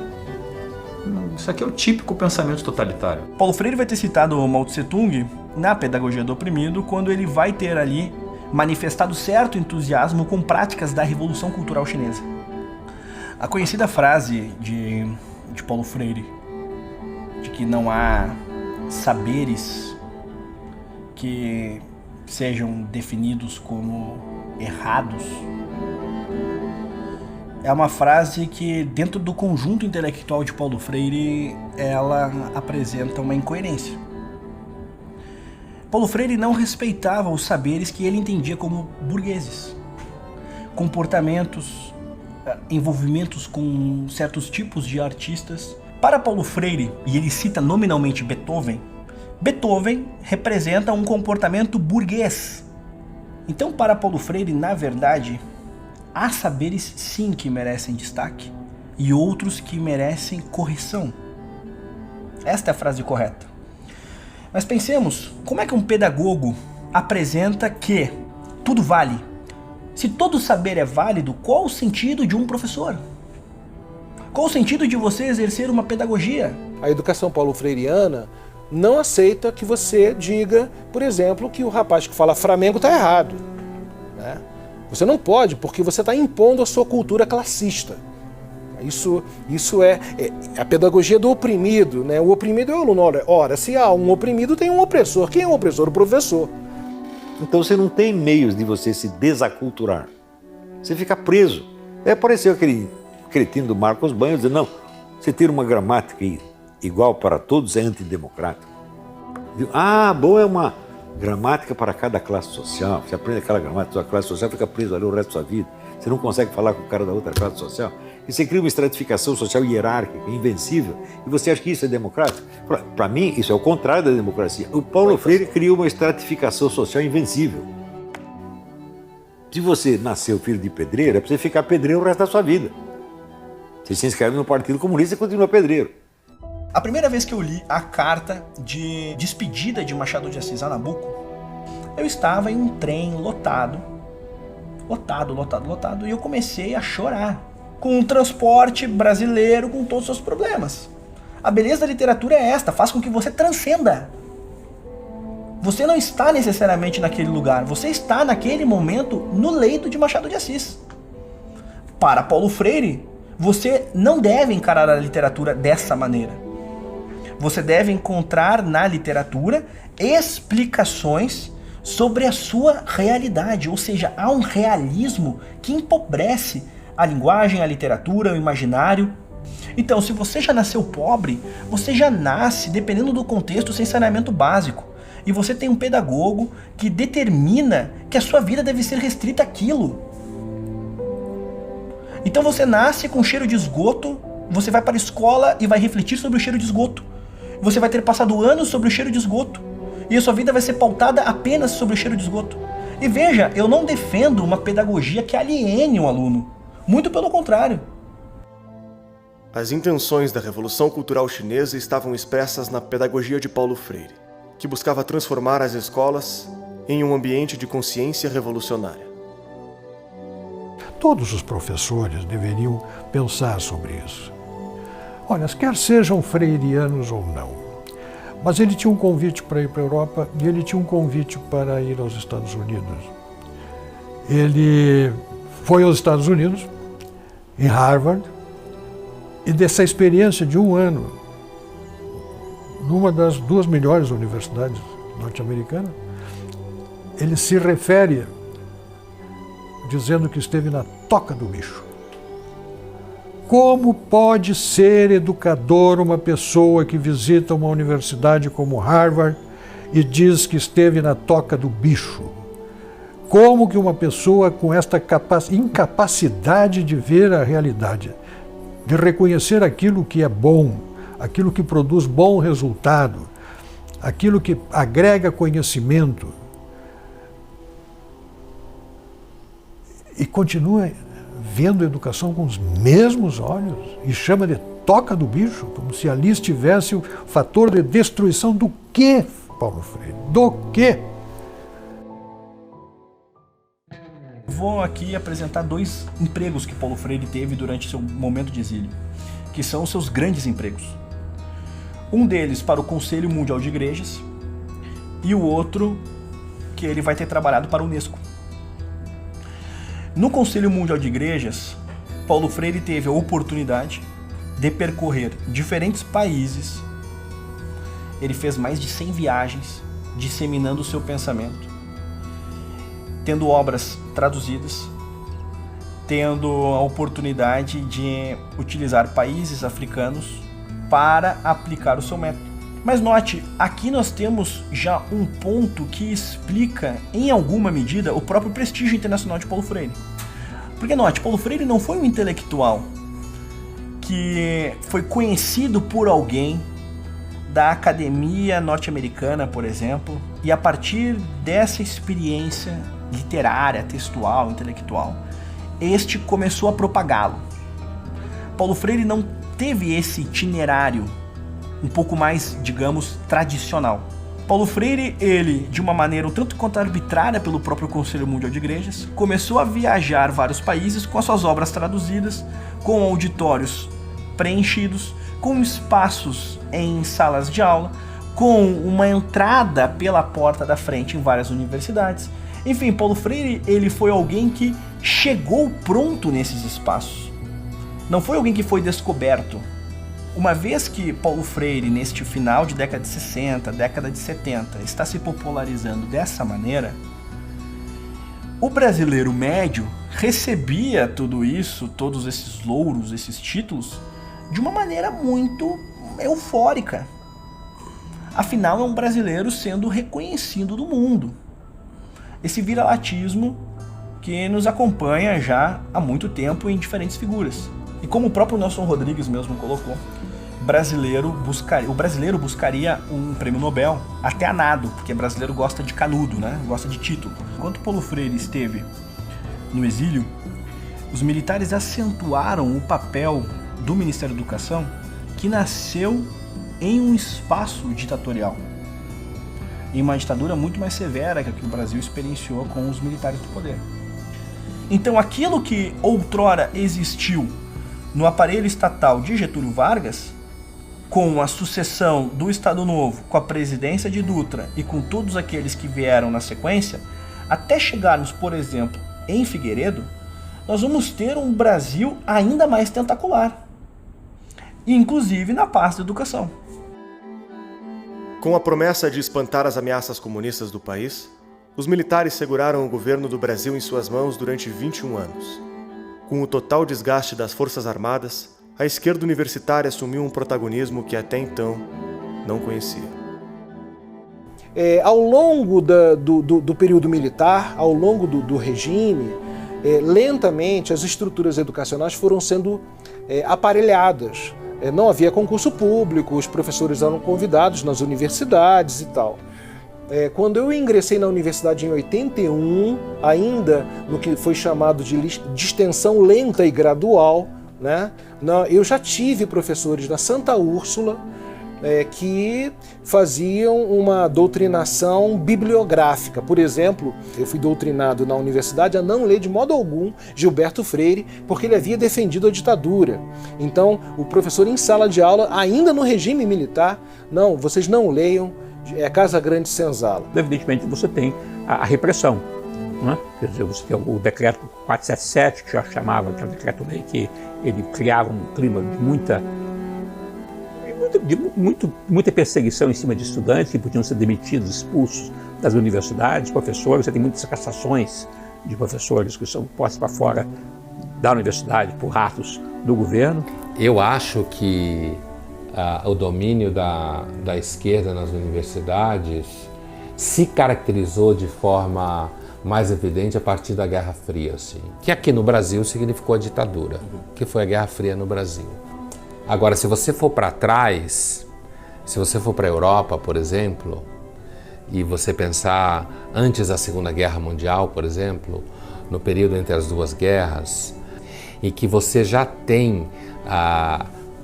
Isso aqui é o típico pensamento totalitário.
Paulo Freire vai ter citado Mao Tse Tung na Pedagogia do Oprimido, quando ele vai ter ali manifestado certo entusiasmo com práticas da Revolução Cultural Chinesa. A conhecida frase de Paulo Freire, de que não há saberes que sejam definidos como errados, é uma frase que, dentro do conjunto intelectual de Paulo Freire, ela apresenta uma incoerência. Paulo Freire não respeitava os saberes que ele entendia como burgueses. Comportamentos, envolvimentos com certos tipos de artistas. Para Paulo Freire, e ele cita nominalmente Beethoven, Beethoven representa um comportamento burguês. Então, para Paulo Freire, na verdade, há saberes sim que merecem destaque e outros que merecem correção. Esta é a frase correta. Mas pensemos, como é que um pedagogo apresenta que tudo vale? Se todo saber é válido, qual o sentido de um professor? Qual o sentido de você exercer uma pedagogia?
A educação paulo-freiriana não aceita que você diga, por exemplo, que o rapaz que fala Flamengo está errado. Né? Você não pode, porque você está impondo a sua cultura classista. Isso é a pedagogia do oprimido. Né? O oprimido é o aluno. Ora, se há um oprimido, tem um opressor. Quem é o opressor? O professor.
Então você não tem meios de você se desaculturar. Você fica preso. Apareceu aquele cretino do Marcos Banhos dizendo, não, você tira uma gramática igual para todos é antidemocrático. Bom, é uma gramática para cada classe social. Você aprende aquela gramática, sua classe social fica preso ali o resto da sua vida. Você não consegue falar com o cara da outra classe social. E você cria uma estratificação social hierárquica, invencível. E você acha que isso é democrático? Para mim, isso é o contrário da democracia. O Paulo Freire criou uma estratificação social invencível. Se você nasceu filho de pedreiro, é para você ficar pedreiro o resto da sua vida. Você se inscreve no Partido Comunista e continua pedreiro.
A primeira vez que eu li a carta de despedida de Machado de Assis a Nabuco, eu estava em um trem lotado, e eu comecei a chorar. Com o transporte brasileiro, com todos os seus problemas. A beleza da literatura é esta, faz com que você transcenda. Você não está necessariamente naquele lugar, você está naquele momento no leito de Machado de Assis. Para Paulo Freire, você não deve encarar a literatura dessa maneira. Você deve encontrar na literatura explicações sobre a sua realidade, ou seja, há um realismo que empobrece a linguagem, a literatura, o imaginário. Então, se você já nasceu pobre, você já nasce, dependendo do contexto, sem saneamento básico. E você tem um pedagogo que determina que a sua vida deve ser restrita àquilo. Então você nasce com cheiro de esgoto, você vai para a escola e vai refletir sobre o cheiro de esgoto. Você vai ter passado anos sobre o cheiro de esgoto. E a sua vida vai ser pautada apenas sobre o cheiro de esgoto. E veja, eu não defendo uma pedagogia que aliene o aluno. Muito pelo contrário.
As intenções da Revolução Cultural Chinesa estavam expressas na pedagogia de Paulo Freire, que buscava transformar as escolas em um ambiente de consciência revolucionária.
Todos os professores deveriam pensar sobre isso. Olha, quer sejam freirianos ou não, mas ele tinha um convite para ir para a Europa e ele tinha um convite para ir aos Estados Unidos. Ele foi aos Estados Unidos, em Harvard, e dessa experiência de um ano, numa das 2 melhores universidades norte-americanas, ele se refere dizendo que esteve na toca do bicho. Como pode ser educador uma pessoa que visita uma universidade como Harvard e diz que esteve na toca do bicho? Como que uma pessoa com esta incapacidade de ver a realidade, de reconhecer aquilo que é bom, aquilo que produz bom resultado, aquilo que agrega conhecimento, e continua vendo a educação com os mesmos olhos e chama de toca do bicho, como se ali estivesse o fator de destruição do quê, Paulo Freire? Do quê?
Vou aqui apresentar 2 empregos que Paulo Freire teve durante seu momento de exílio, que são os seus grandes empregos. Um deles para o Conselho Mundial de Igrejas e o outro que ele vai ter trabalhado para a Unesco. No Conselho Mundial de Igrejas, Paulo Freire teve a oportunidade de percorrer diferentes países. Ele fez mais de 100 viagens, disseminando o seu pensamento, tendo obras traduzidas, tendo a oportunidade de utilizar países africanos para aplicar o seu método. Mas note, aqui nós temos já um ponto que explica, em alguma medida, o próprio prestígio internacional de Paulo Freire. Porque note, Paulo Freire não foi um intelectual que foi conhecido por alguém da academia norte-americana, por exemplo, e a partir dessa experiência literária, textual, intelectual, este começou a propagá-lo. Paulo Freire não teve esse itinerário um pouco mais, digamos, tradicional. Paulo Freire, ele, de uma maneira um tanto quanto arbitrária pelo próprio Conselho Mundial de Igrejas, começou a viajar vários países com as suas obras traduzidas, com auditórios preenchidos, com espaços em salas de aula, com uma entrada pela porta da frente em várias universidades. Enfim, Paulo Freire, ele foi alguém que chegou pronto nesses espaços. Não foi alguém que foi descoberto. Uma vez que Paulo Freire, neste final de década de 60, década de 70, está se popularizando dessa maneira, o brasileiro médio recebia tudo isso, todos esses louros, esses títulos, de uma maneira muito eufórica. Afinal, é um brasileiro sendo reconhecido no mundo. Esse viralatismo que nos acompanha já há muito tempo em diferentes figuras. E como o próprio Nelson Rodrigues mesmo colocou, o brasileiro buscaria um prêmio Nobel até a nado, porque brasileiro gosta de canudo, né? Gosta de título. Enquanto Paulo Freire esteve no exílio, os militares acentuaram o papel do Ministério da Educação, que nasceu em um espaço ditatorial, em uma ditadura muito mais severa que a que o Brasil experienciou com os militares do poder. Então aquilo que outrora existiu no aparelho estatal de Getúlio Vargas, com a sucessão do Estado Novo, com a presidência de Dutra e com todos aqueles que vieram na sequência, até chegarmos, por exemplo, em Figueiredo, nós vamos ter um Brasil ainda mais tentacular, inclusive na parte da educação.
Com a promessa de espantar as ameaças comunistas do país, os militares seguraram o governo do Brasil em suas mãos durante 21 anos. Com o total desgaste das Forças Armadas, a esquerda universitária assumiu um protagonismo que até então não conhecia.
Ao longo do período militar, ao longo do regime, lentamente as estruturas educacionais foram sendo aparelhadas. Não havia concurso público, os professores eram convidados nas universidades e tal. Quando eu ingressei na universidade em 81, ainda no que foi chamado de extensão lenta e gradual, né, eu já tive professores na Santa Úrsula que faziam uma doutrinação bibliográfica. Por exemplo, eu fui doutrinado na universidade a não ler de modo algum Gilberto Freire, porque ele havia defendido a ditadura. Então, o professor em sala de aula, ainda no regime militar, não, vocês não leiam Casa Grande Senzala.
Evidentemente você tem a repressão, né? Quer dizer, você tem o decreto 477, que já chamava, que é um decreto-lei que ele criava um clima de muita perseguição em cima de estudantes que podiam ser demitidos, expulsos das universidades, professores. Você tem muitas cassações de professores que são postos para fora da universidade por atos do governo.
Eu acho que o domínio da esquerda nas universidades se caracterizou de forma mais evidente a partir da Guerra Fria, assim, que aqui no Brasil significou a ditadura, que foi a Guerra Fria no Brasil. Agora, se você for para trás, se você for para a Europa, por exemplo, e você pensar antes da Segunda Guerra Mundial, por exemplo, no período entre as duas guerras, e que você já tem,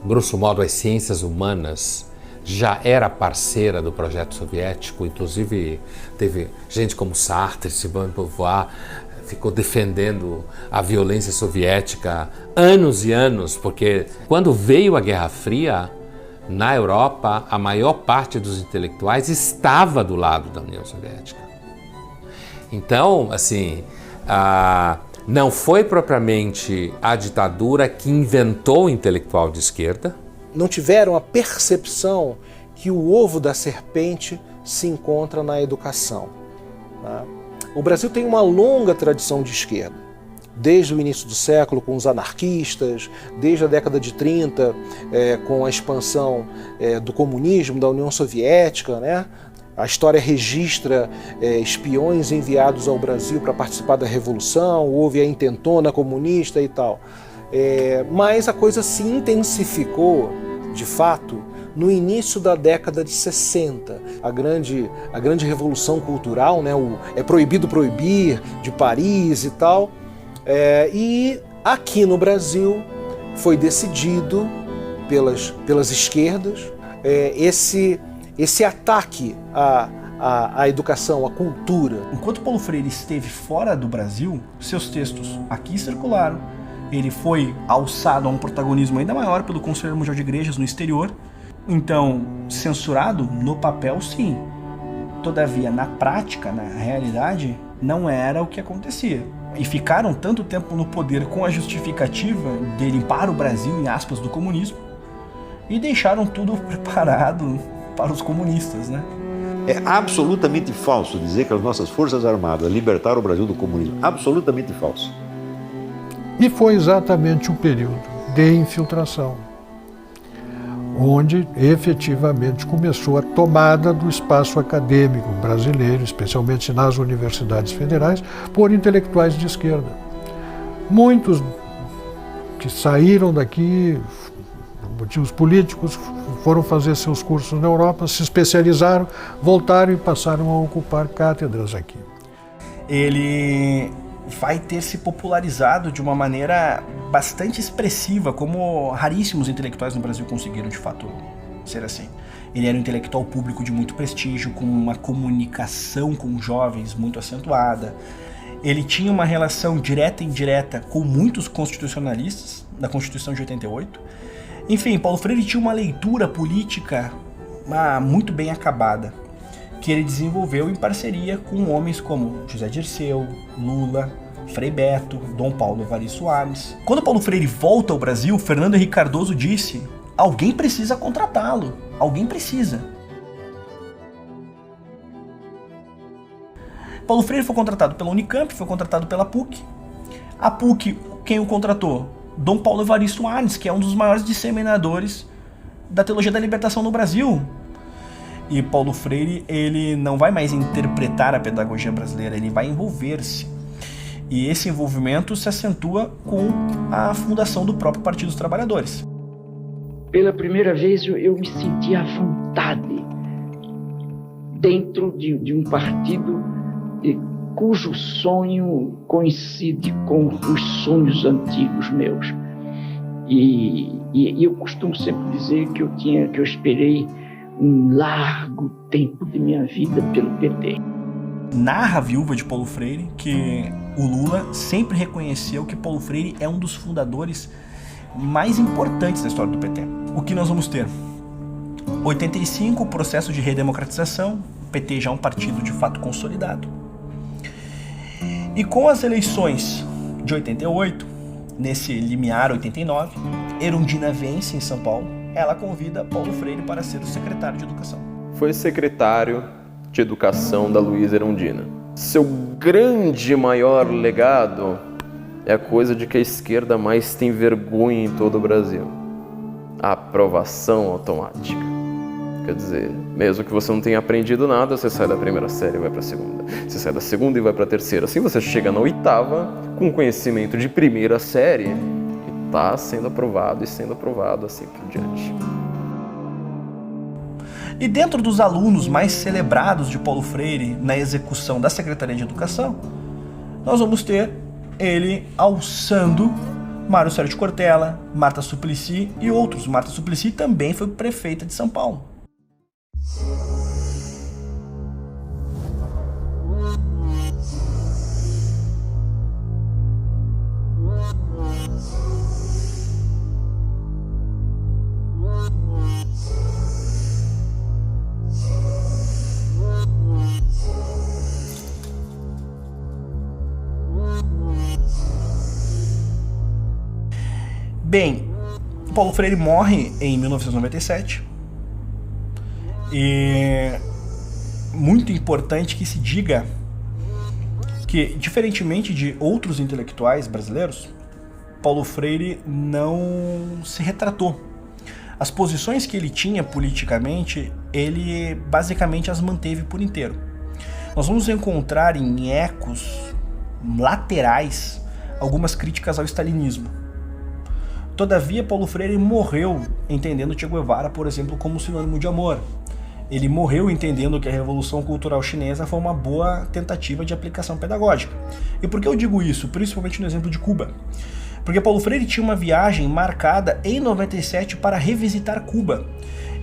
grosso modo, as ciências humanas já era parceira do projeto soviético, inclusive teve gente como Sartre, Simone de Beauvoir, ficou defendendo a violência soviética anos e anos, porque quando veio a Guerra Fria, na Europa, a maior parte dos intelectuais estava do lado da União Soviética. Então, assim, não foi propriamente a ditadura que inventou o intelectual de esquerda.
Não tiveram a percepção que o ovo da serpente se encontra na educação. Tá? O Brasil tem uma longa tradição de esquerda, desde o início do século com os anarquistas, desde a década de 30 com a expansão do comunismo, da União Soviética, né? A história registra espiões enviados ao Brasil para participar da Revolução, houve a intentona comunista e tal. Mas a coisa se intensificou, de fato, no início da década de 60. A grande revolução cultural, né? É proibido proibir, de Paris e tal. E aqui no Brasil foi decidido pelas esquerdas esse ataque à educação, à cultura.
Enquanto Paulo Freire esteve fora do Brasil, seus textos aqui circularam. Ele foi alçado a um protagonismo ainda maior pelo Conselho Mundial de Igrejas no exterior. Então, censurado no papel, sim. Todavia, na prática, na realidade, não era o que acontecia. E ficaram tanto tempo no poder com a justificativa de limpar o Brasil, em aspas, do comunismo, e deixaram tudo preparado para os comunistas, né?
É absolutamente falso dizer que as nossas Forças Armadas libertaram o Brasil do comunismo. Absolutamente falso.
E foi exatamente um período de infiltração, onde efetivamente começou a tomada do espaço acadêmico brasileiro, especialmente nas universidades federais, por intelectuais de esquerda. Muitos que saíram daqui, por motivos políticos, foram fazer seus cursos na Europa, se especializaram, voltaram e passaram a ocupar cátedras aqui.
Ele vai ter se popularizado de uma maneira bastante expressiva, como raríssimos intelectuais no Brasil conseguiram de fato ser assim. Ele era um intelectual público de muito prestígio, com uma comunicação com jovens muito acentuada. Ele tinha uma relação direta e indireta com muitos constitucionalistas da Constituição de 88. Enfim, Paulo Freire tinha uma leitura política muito bem acabada, que ele desenvolveu em parceria com homens como José Dirceu, Lula, Frei Beto, Dom Paulo Evaristo Soares. Quando Paulo Freire volta ao Brasil, Fernando Henrique Cardoso disse: alguém precisa contratá-lo, alguém precisa. Paulo Freire foi contratado pela Unicamp, foi contratado pela PUC. A PUC, quem o contratou? Dom Paulo Evaristo Soares, que é um dos maiores disseminadores da teologia da libertação no Brasil. E Paulo Freire, ele não vai mais interpretar a pedagogia brasileira, ele vai envolver-se. E esse envolvimento se acentua com a fundação do próprio Partido dos Trabalhadores.
Pela primeira vez eu me senti à vontade dentro de um partido cujo sonho coincide com os sonhos antigos meus. E eu costumo sempre dizer que eu esperei um largo tempo de minha vida pelo PT.
Narra a viúva de Paulo Freire que o Lula sempre reconheceu que Paulo Freire é um dos fundadores mais importantes da história do PT. O que nós vamos ter? 85, o processo de redemocratização, o PT já é um partido de fato consolidado. E com as eleições de 88, nesse limiar 89, Erundina vence em São Paulo. Ela convida Paulo Freire para ser o secretário de Educação.
Foi secretário de Educação da Luísa Erundina. Seu grande e maior legado é a coisa de que a esquerda mais tem vergonha em todo o Brasil: a aprovação automática. Quer dizer, mesmo que você não tenha aprendido nada, você sai da primeira série e vai para a segunda. Você sai da segunda e vai para a terceira. Assim você chega na oitava com conhecimento de primeira série e está sendo aprovado e sendo aprovado assim por diante.
E dentro dos alunos mais celebrados de Paulo Freire na execução da Secretaria de Educação, nós vamos ter ele alçando Mário Sérgio Cortella, Marta Suplicy e outros. Marta Suplicy também foi prefeita de São Paulo. Bem, Paulo Freire morre em 1997 e muito importante que se diga que, diferentemente de outros intelectuais brasileiros, Paulo Freire não se retratou. As posições que ele tinha politicamente, ele basicamente as manteve por inteiro. Nós vamos encontrar em ecos laterais algumas críticas ao stalinismo. Todavia, Paulo Freire morreu entendendo Che Guevara, por exemplo, como sinônimo de amor. Ele morreu entendendo que a Revolução Cultural Chinesa foi uma boa tentativa de aplicação pedagógica. E por que eu digo isso? Principalmente no exemplo de Cuba. Porque Paulo Freire tinha uma viagem marcada em 97 para revisitar Cuba.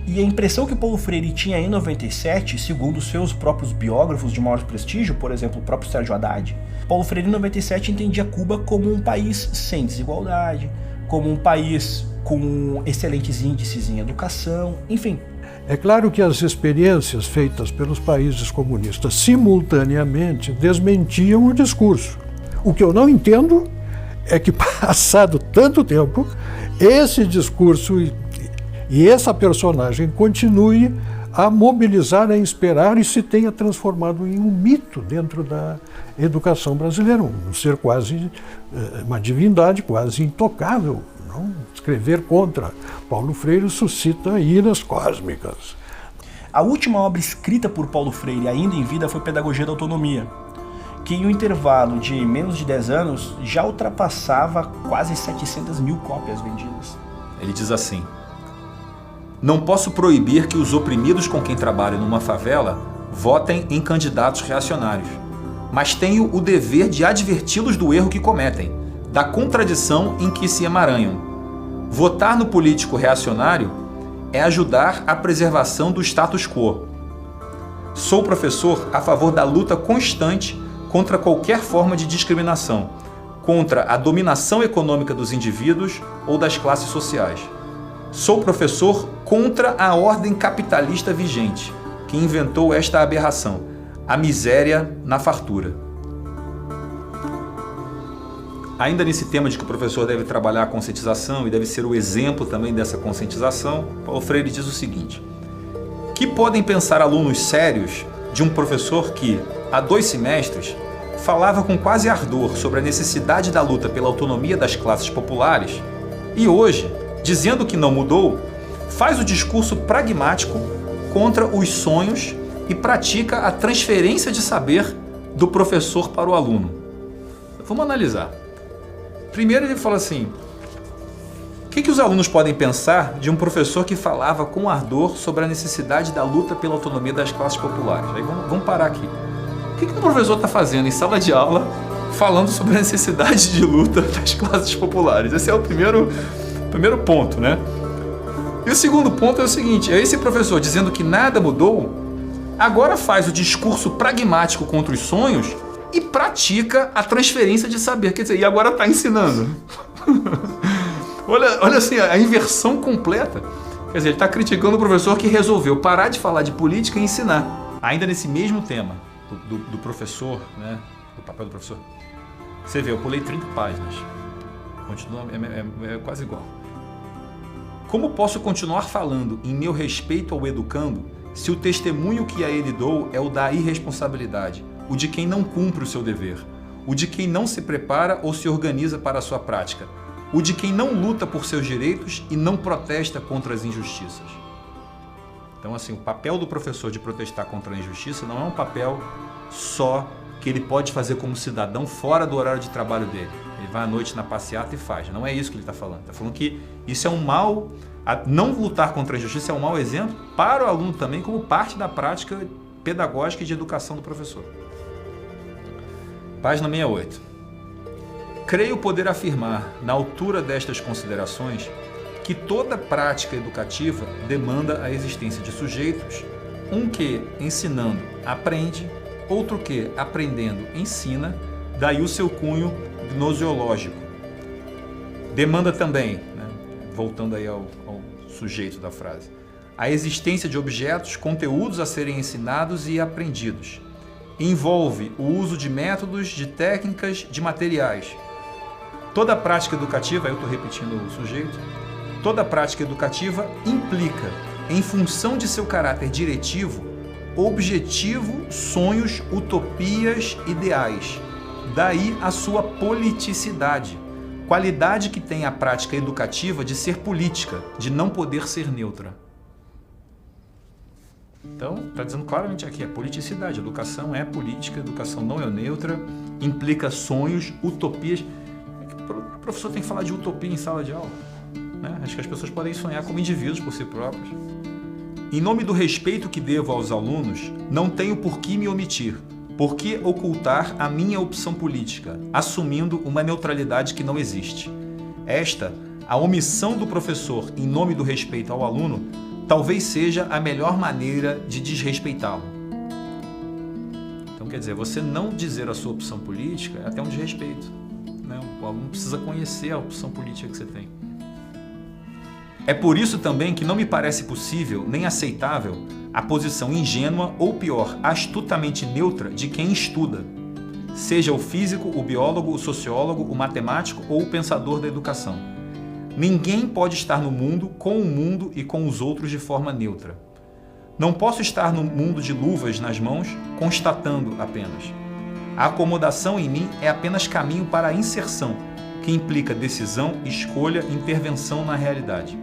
E a impressão que o Paulo Freire tinha em 97, segundo os seus próprios biógrafos de maior prestígio, por exemplo, o próprio Sérgio Haddad, Paulo Freire em 97 entendia Cuba como um país sem desigualdade, como um país com excelentes índices em educação, enfim.
É claro que as experiências feitas pelos países comunistas simultaneamente desmentiam o discurso. O que eu não entendo é que, passado tanto tempo, esse discurso e essa personagem continue a mobilizar, a inspirar e se tenha transformado em um mito dentro da educação brasileira, um ser quase, uma divindade quase intocável. Não? Escrever contra Paulo Freire suscita iras cósmicas.
A última obra escrita por Paulo Freire, ainda em vida, foi Pedagogia da Autonomia, que em um intervalo de menos de 10 anos já ultrapassava quase 700 mil cópias vendidas.
Ele diz assim: não posso proibir que os oprimidos com quem trabalho numa favela votem em candidatos reacionários, mas tenho o dever de adverti-los do erro que cometem, da contradição em que se emaranham. Votar no político reacionário é ajudar a preservação do status quo. Sou professor a favor da luta constante contra qualquer forma de discriminação, contra a dominação econômica dos indivíduos ou das classes sociais. Sou professor contra a ordem capitalista vigente, que inventou esta aberração, a miséria na fartura. Ainda nesse tema de que o professor deve trabalhar a conscientização e deve ser o exemplo também dessa conscientização, Paulo Freire diz o seguinte: que podem pensar alunos sérios de um professor que, há 2 semestres, falava com quase ardor sobre a necessidade da luta pela autonomia das classes populares e hoje, dizendo que não mudou, faz o discurso pragmático contra os sonhos e pratica a transferência de saber do professor para o aluno? Vamos analisar. Primeiro ele fala assim: o que os alunos podem pensar de um professor que falava com ardor sobre a necessidade da luta pela autonomia das classes populares? Aí vamos parar aqui. O que o professor está fazendo em sala de aula falando sobre a necessidade de luta das classes populares? Esse é o primeiro ponto, né? E o segundo ponto é o seguinte: é esse professor dizendo que nada mudou, agora faz o discurso pragmático contra os sonhos e pratica a transferência de saber. Quer dizer, e agora está ensinando. olha assim, a inversão completa. Quer dizer, ele está criticando o professor que resolveu parar de falar de política e ensinar. Ainda nesse mesmo tema do professor, né, do papel do professor, você vê, eu pulei 30 páginas. Continua, é quase igual. Como posso continuar falando em meu respeito ao educando se o testemunho que a ele dou é o da irresponsabilidade, o de quem não cumpre o seu dever, o de quem não se prepara ou se organiza para a sua prática, o de quem não luta por seus direitos e não protesta contra as injustiças? Então, assim, o papel do professor de protestar contra a injustiça não é um papel só que ele pode fazer como cidadão fora do horário de trabalho dele. Ele vai à noite na passeata e faz. Não é isso que ele está falando. Está falando que isso é um mau... Não lutar contra a injustiça é um mau exemplo para o aluno também, como parte da prática pedagógica e de educação do professor. Página 68. Creio poder afirmar, na altura destas considerações, que toda prática educativa demanda a existência de sujeitos, um que, ensinando, aprende, outro que, aprendendo, ensina, daí o seu cunho gnoseológico. Demanda também, né, voltando aí ao sujeito da frase, a existência de objetos, conteúdos a serem ensinados e aprendidos. Envolve o uso de métodos, de técnicas, de materiais. Toda prática educativa, eu estou repetindo o sujeito, toda prática educativa implica, em função de seu caráter diretivo, objetivo, sonhos, utopias, ideais. Daí a sua politicidade, qualidade que tem a prática educativa de ser política, de não poder ser neutra. Então, está dizendo claramente aqui, a politicidade, educação é política, educação não é neutra, implica sonhos, utopias. O professor tem que falar de utopia em sala de aula, né? Acho que as pessoas podem sonhar como indivíduos por si próprios. Em nome do respeito que devo aos alunos, não tenho por que me omitir, por que ocultar a minha opção política, assumindo uma neutralidade que não existe. Esta, a omissão do professor em nome do respeito ao aluno, talvez seja a melhor maneira de desrespeitá-lo. Então, quer dizer, você não dizer a sua opção política é até um desrespeito, né? O aluno precisa conhecer a opção política que você tem. É por isso também que não me parece possível nem aceitável a posição ingênua ou pior, astutamente neutra de quem estuda, seja o físico, o biólogo, o sociólogo, o matemático ou o pensador da educação. Ninguém pode estar no mundo, com o mundo e com os outros de forma neutra. Não posso estar no mundo de luvas nas mãos, constatando apenas. A acomodação em mim é apenas caminho para a inserção, que implica decisão, escolha, intervenção na realidade.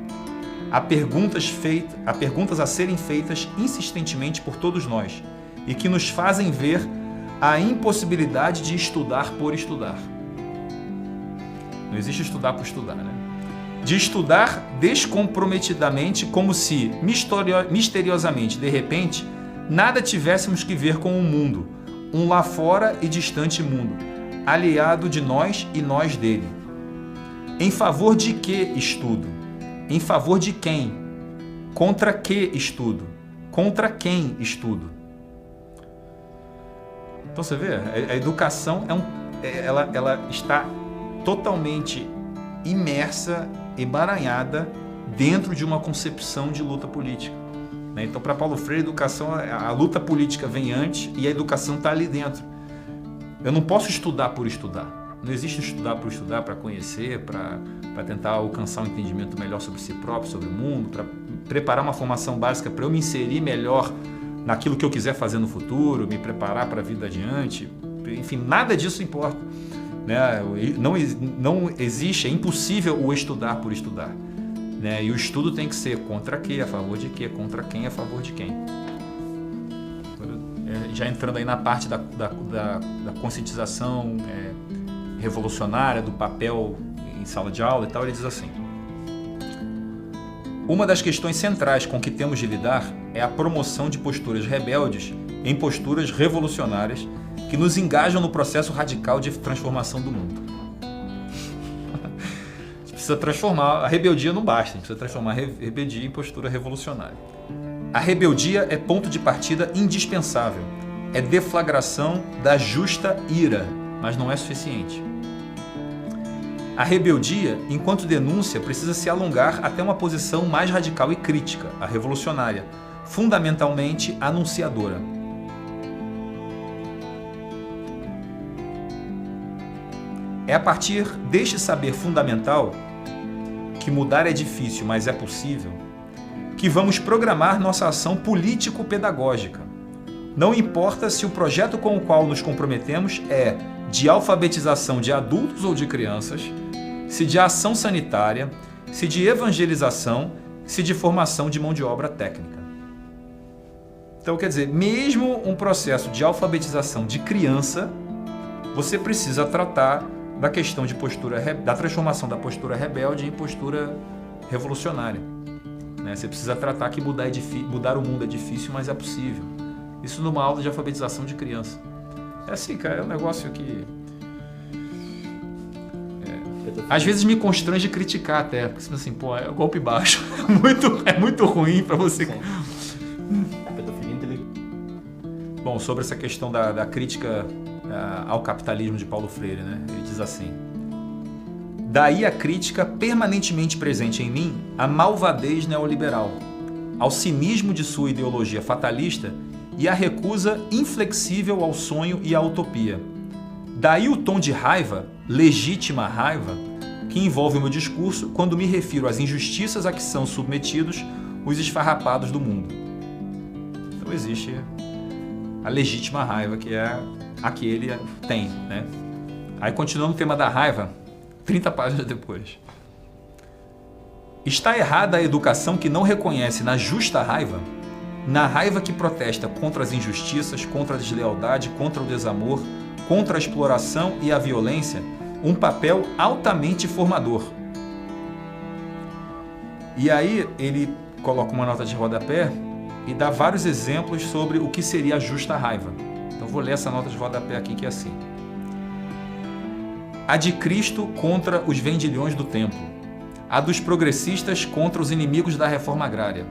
Há perguntas a serem feitas insistentemente por todos nós e que nos fazem ver a impossibilidade de estudar por estudar. Não existe estudar por estudar, né? De estudar descomprometidamente, como se, misteriosamente, de repente, nada tivéssemos que ver com o mundo, um lá fora e distante mundo, aliado de nós e nós dele. Em favor de que estudo? Em favor de quem? Contra que estudo? Contra quem estudo? Então você vê, a educação ela está totalmente imersa, emaranhada dentro de uma concepção de luta política. Então, para Paulo Freire, a educação, a luta política vem antes e a educação está ali dentro. Eu não posso estudar por estudar. Não existe estudar por estudar para conhecer, para tentar alcançar um entendimento melhor sobre si próprio, sobre o mundo, para preparar uma formação básica para eu me inserir melhor naquilo que eu quiser fazer no futuro, me preparar para a vida adiante. Enfim, nada disso importa. Né? Não existe, é impossível o estudar por estudar. Né? E o estudo tem que ser contra quê, a favor de quê, contra quem, a favor de quem. Já entrando aí na parte da conscientização revolucionária, do papel em sala de aula e tal, ele diz assim: uma das questões centrais com que temos de lidar é a promoção de posturas rebeldes em posturas revolucionárias que nos engajam no processo radical de transformação do mundo. A gente precisa transformar, a rebeldia não basta, a gente precisa transformar a rebeldia em postura revolucionária. A rebeldia é ponto de partida indispensável, é deflagração da justa ira, mas não é suficiente. A rebeldia, enquanto denúncia, precisa se alongar até uma posição mais radical e crítica, a revolucionária, fundamentalmente anunciadora. É a partir deste saber fundamental, que mudar é difícil, mas é possível, que vamos programar nossa ação político-pedagógica. Não importa se o projeto com o qual nos comprometemos é de alfabetização de adultos ou de crianças, se de ação sanitária, se de evangelização, se de formação de mão de obra técnica. Então, quer dizer, mesmo um processo de alfabetização de criança, você precisa tratar da questão de da transformação da postura rebelde em postura revolucionária. Né? Você precisa tratar que mudar o mundo é difícil, mas é possível. Isso numa aula de alfabetização de criança. É assim, cara, é um negócio que... às vezes me constrange criticar até, porque você pensa assim, pô, é golpe baixo, é muito ruim para você. Bom, sobre essa questão da crítica ao capitalismo de Paulo Freire, né? Ele diz assim: daí a crítica permanentemente presente em mim à malvadez neoliberal, ao cinismo de sua ideologia fatalista e à recusa inflexível ao sonho e à utopia. Daí o tom de raiva, legítima raiva, que envolve o meu discurso quando me refiro às injustiças a que são submetidos os esfarrapados do mundo. Então existe a legítima raiva, que é a que ele tem, né? Aí continuando o tema da raiva, 30 páginas depois. Está errada a educação que não reconhece na justa raiva, na raiva que protesta contra as injustiças, contra a deslealdade, contra o desamor, contra a exploração e a violência, um papel altamente formador. E aí ele coloca uma nota de rodapé e dá vários exemplos sobre o que seria a justa raiva. Então vou ler essa nota de rodapé aqui, que é assim: a de Cristo contra os vendilhões do templo, a dos progressistas contra os inimigos da reforma agrária,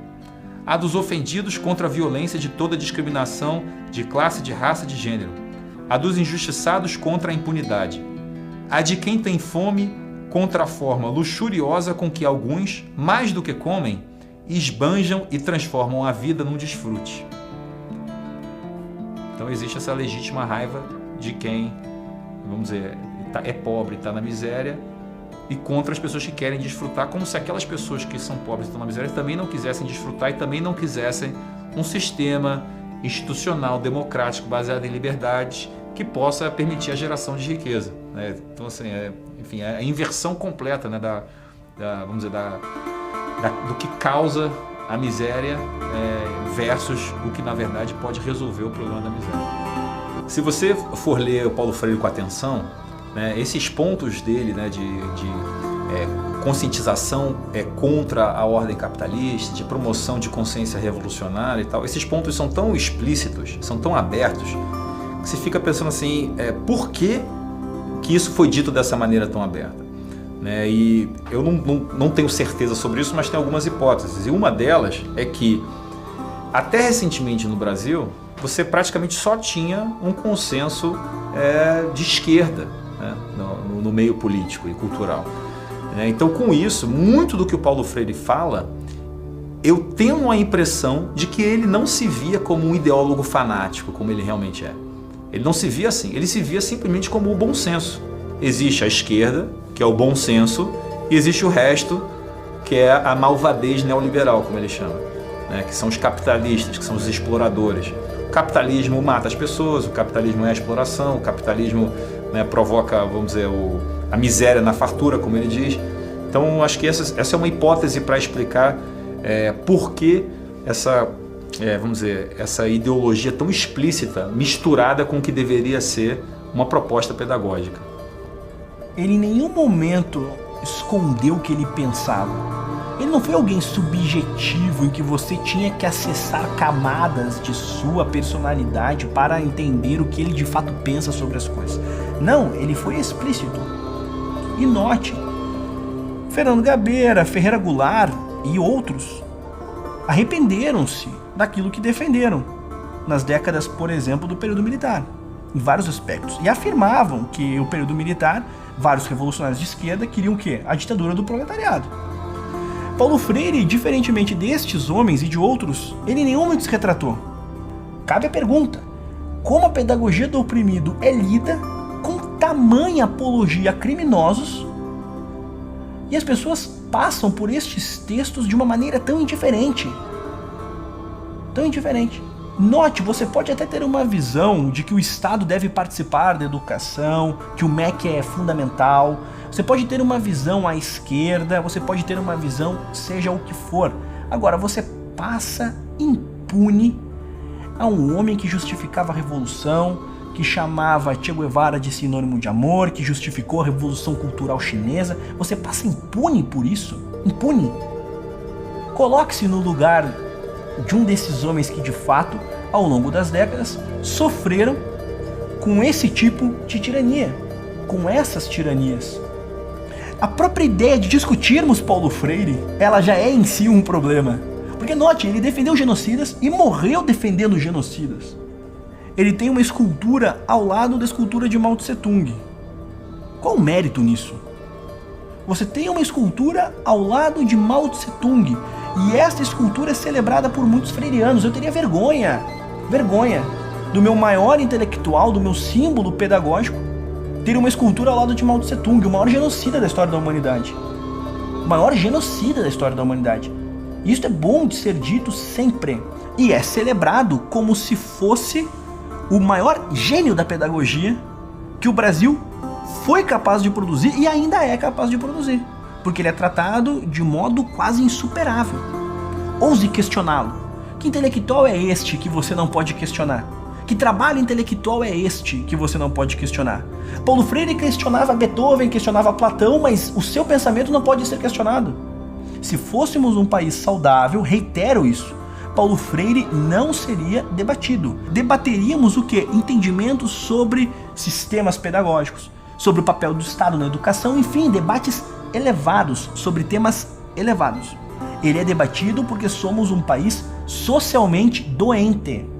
a dos ofendidos contra a violência de toda discriminação de classe, de raça, de gênero, a dos injustiçados contra a impunidade, a de quem tem fome contra a forma luxuriosa com que alguns, mais do que comem, esbanjam e transformam a vida num desfrute. Então existe essa legítima raiva de quem, vamos dizer, é pobre, está na miséria, e contra as pessoas que querem desfrutar, como se aquelas pessoas que são pobres e estão na miséria também não quisessem desfrutar e também não quisessem um sistema institucional, democrático, baseado em liberdades, que possa permitir a geração de riqueza, né? Então, assim, enfim, é a inversão completa, né, vamos dizer, do que causa a miséria versus o que, na verdade, pode resolver o problema da miséria. Se você for ler o Paulo Freire com atenção, né, esses pontos dele, né, de conscientização contra a ordem capitalista, de promoção de consciência revolucionária e tal, esses pontos são tão explícitos, são tão abertos, que você fica pensando assim, por que isso foi dito dessa maneira tão aberta? Né? E eu não tenho certeza sobre isso, mas tem algumas hipóteses. E uma delas é que, até recentemente no Brasil, você praticamente só tinha um consenso de esquerda, né, no meio político e cultural. Então, com isso, muito do que o Paulo Freire fala, eu tenho a impressão de que ele não se via como um ideólogo fanático, como ele realmente é. Ele não se via assim, ele se via simplesmente como o bom senso. Existe a esquerda, que é o bom senso, e existe o resto, que é a malvadez neoliberal, como ele chama, né? Que são os capitalistas, que são os exploradores. O capitalismo mata as pessoas, o capitalismo é a exploração, o capitalismo, né, provoca, vamos dizer, a miséria na fartura, como ele diz. Então, acho que essa é uma hipótese para explicar por que vamos dizer, essa ideologia tão explícita, misturada com o que deveria ser uma proposta pedagógica.
Ele em nenhum momento escondeu o que ele pensava. Ele não foi alguém subjetivo em que você tinha que acessar camadas de sua personalidade para entender o que ele de fato pensa sobre as coisas. Não, ele foi explícito. E note, Fernando Gabeira, Ferreira Goulart e outros arrependeram-se daquilo que defenderam nas décadas, por exemplo, do período militar, em vários aspectos. E afirmavam que o período militar, vários revolucionários de esquerda queriam o quê? A ditadura do proletariado. Paulo Freire, diferentemente destes homens e de outros, ele em nenhum momento se retratou. Cabe a pergunta: como a pedagogia do oprimido é lida com tamanha apologia a criminosos e as pessoas passam por estes textos de uma maneira tão indiferente? Tão indiferente. Note, você pode até ter uma visão de que o Estado deve participar da educação, que o MEC é fundamental. Você pode ter uma visão à esquerda, você pode ter uma visão seja o que for. Agora, você passa impune a um homem que justificava a revolução, que chamava Che Guevara de sinônimo de amor, que justificou a revolução cultural chinesa. Você passa impune por isso? Impune? Coloque-se no lugar de um desses homens que de fato, ao longo das décadas, sofreram com esse tipo de tirania, com essas tiranias. A própria ideia de discutirmos Paulo Freire, ela já é em si um problema. Porque note, ele defendeu genocidas e morreu defendendo genocidas. Ele tem uma escultura ao lado da escultura de Mao Tse Tung. Qual o mérito nisso? Você tem uma escultura ao lado de Mao Tse Tung, e esta escultura é celebrada por muitos freirianos. Eu teria vergonha do meu maior intelectual, do meu símbolo pedagógico, ter uma escultura ao lado de Mao Tse Tung, o maior genocida da história da humanidade. O maior genocida da história da humanidade. Isso é bom de ser dito sempre. E é celebrado como se fosse o maior gênio da pedagogia que o Brasil foi capaz de produzir e ainda é capaz de produzir. Porque ele é tratado de modo quase insuperável. Ouse questioná-lo. Que intelectual é este que você não pode questionar? Que trabalho intelectual é este que você não pode questionar? Paulo Freire questionava Beethoven, questionava Platão, mas o seu pensamento não pode ser questionado. Se fôssemos um país saudável, reitero isso, Paulo Freire não seria debatido. Debateríamos o quê? Entendimentos sobre sistemas pedagógicos, sobre o papel do Estado na educação, enfim, debates elevados sobre temas elevados. Ele é debatido porque somos um país socialmente doente.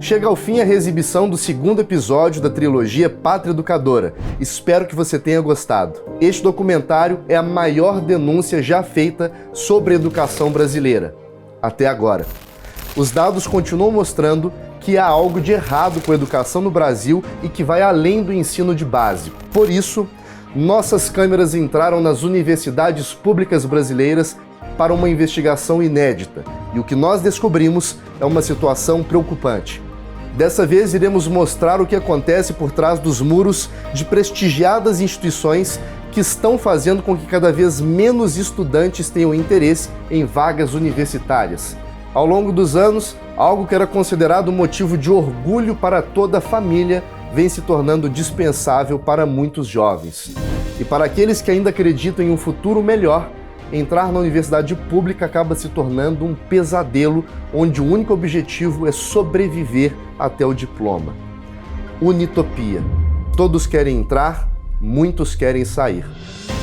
Chega ao fim a reexibição do segundo episódio da trilogia Pátria Educadora. Espero que você tenha gostado. Este documentário é a maior denúncia já feita sobre a educação brasileira, até agora. Os dados continuam mostrando que há algo de errado com a educação no Brasil e que vai além do ensino de base. Por isso, nossas câmeras entraram nas universidades públicas brasileiras para uma investigação inédita. E o que nós descobrimos é uma situação preocupante. Dessa vez, iremos mostrar o que acontece por trás dos muros de prestigiadas instituições que estão fazendo com que cada vez menos estudantes tenham interesse em vagas universitárias. Ao longo dos anos, algo que era considerado motivo de orgulho para toda a família vem se tornando dispensável para muitos jovens. E para aqueles que ainda acreditam em um futuro melhor, entrar na universidade pública acaba se tornando um pesadelo onde o único objetivo é sobreviver até o diploma. Unitopia. Todos querem entrar, muitos querem sair.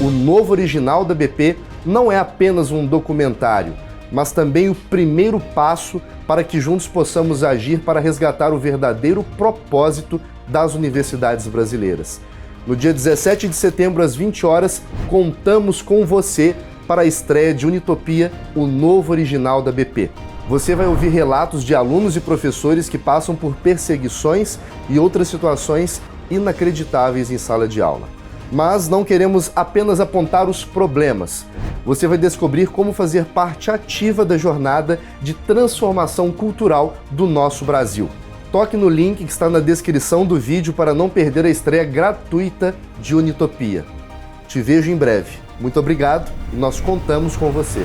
O novo original da BP não é apenas um documentário, mas também o primeiro passo para que juntos possamos agir para resgatar o verdadeiro propósito das universidades brasileiras. No dia 17 de setembro, às 20 horas, contamos com você para a estreia de Unitopia, o novo original da BP. Você vai ouvir relatos de alunos e professores que passam por perseguições e outras situações inacreditáveis em sala de aula. Mas não queremos apenas apontar os problemas. Você vai descobrir como fazer parte ativa da jornada de transformação cultural do nosso Brasil. Toque no link que está na descrição do vídeo para não perder a estreia gratuita de Unitopia. Te vejo em breve. Muito obrigado e nós contamos com você.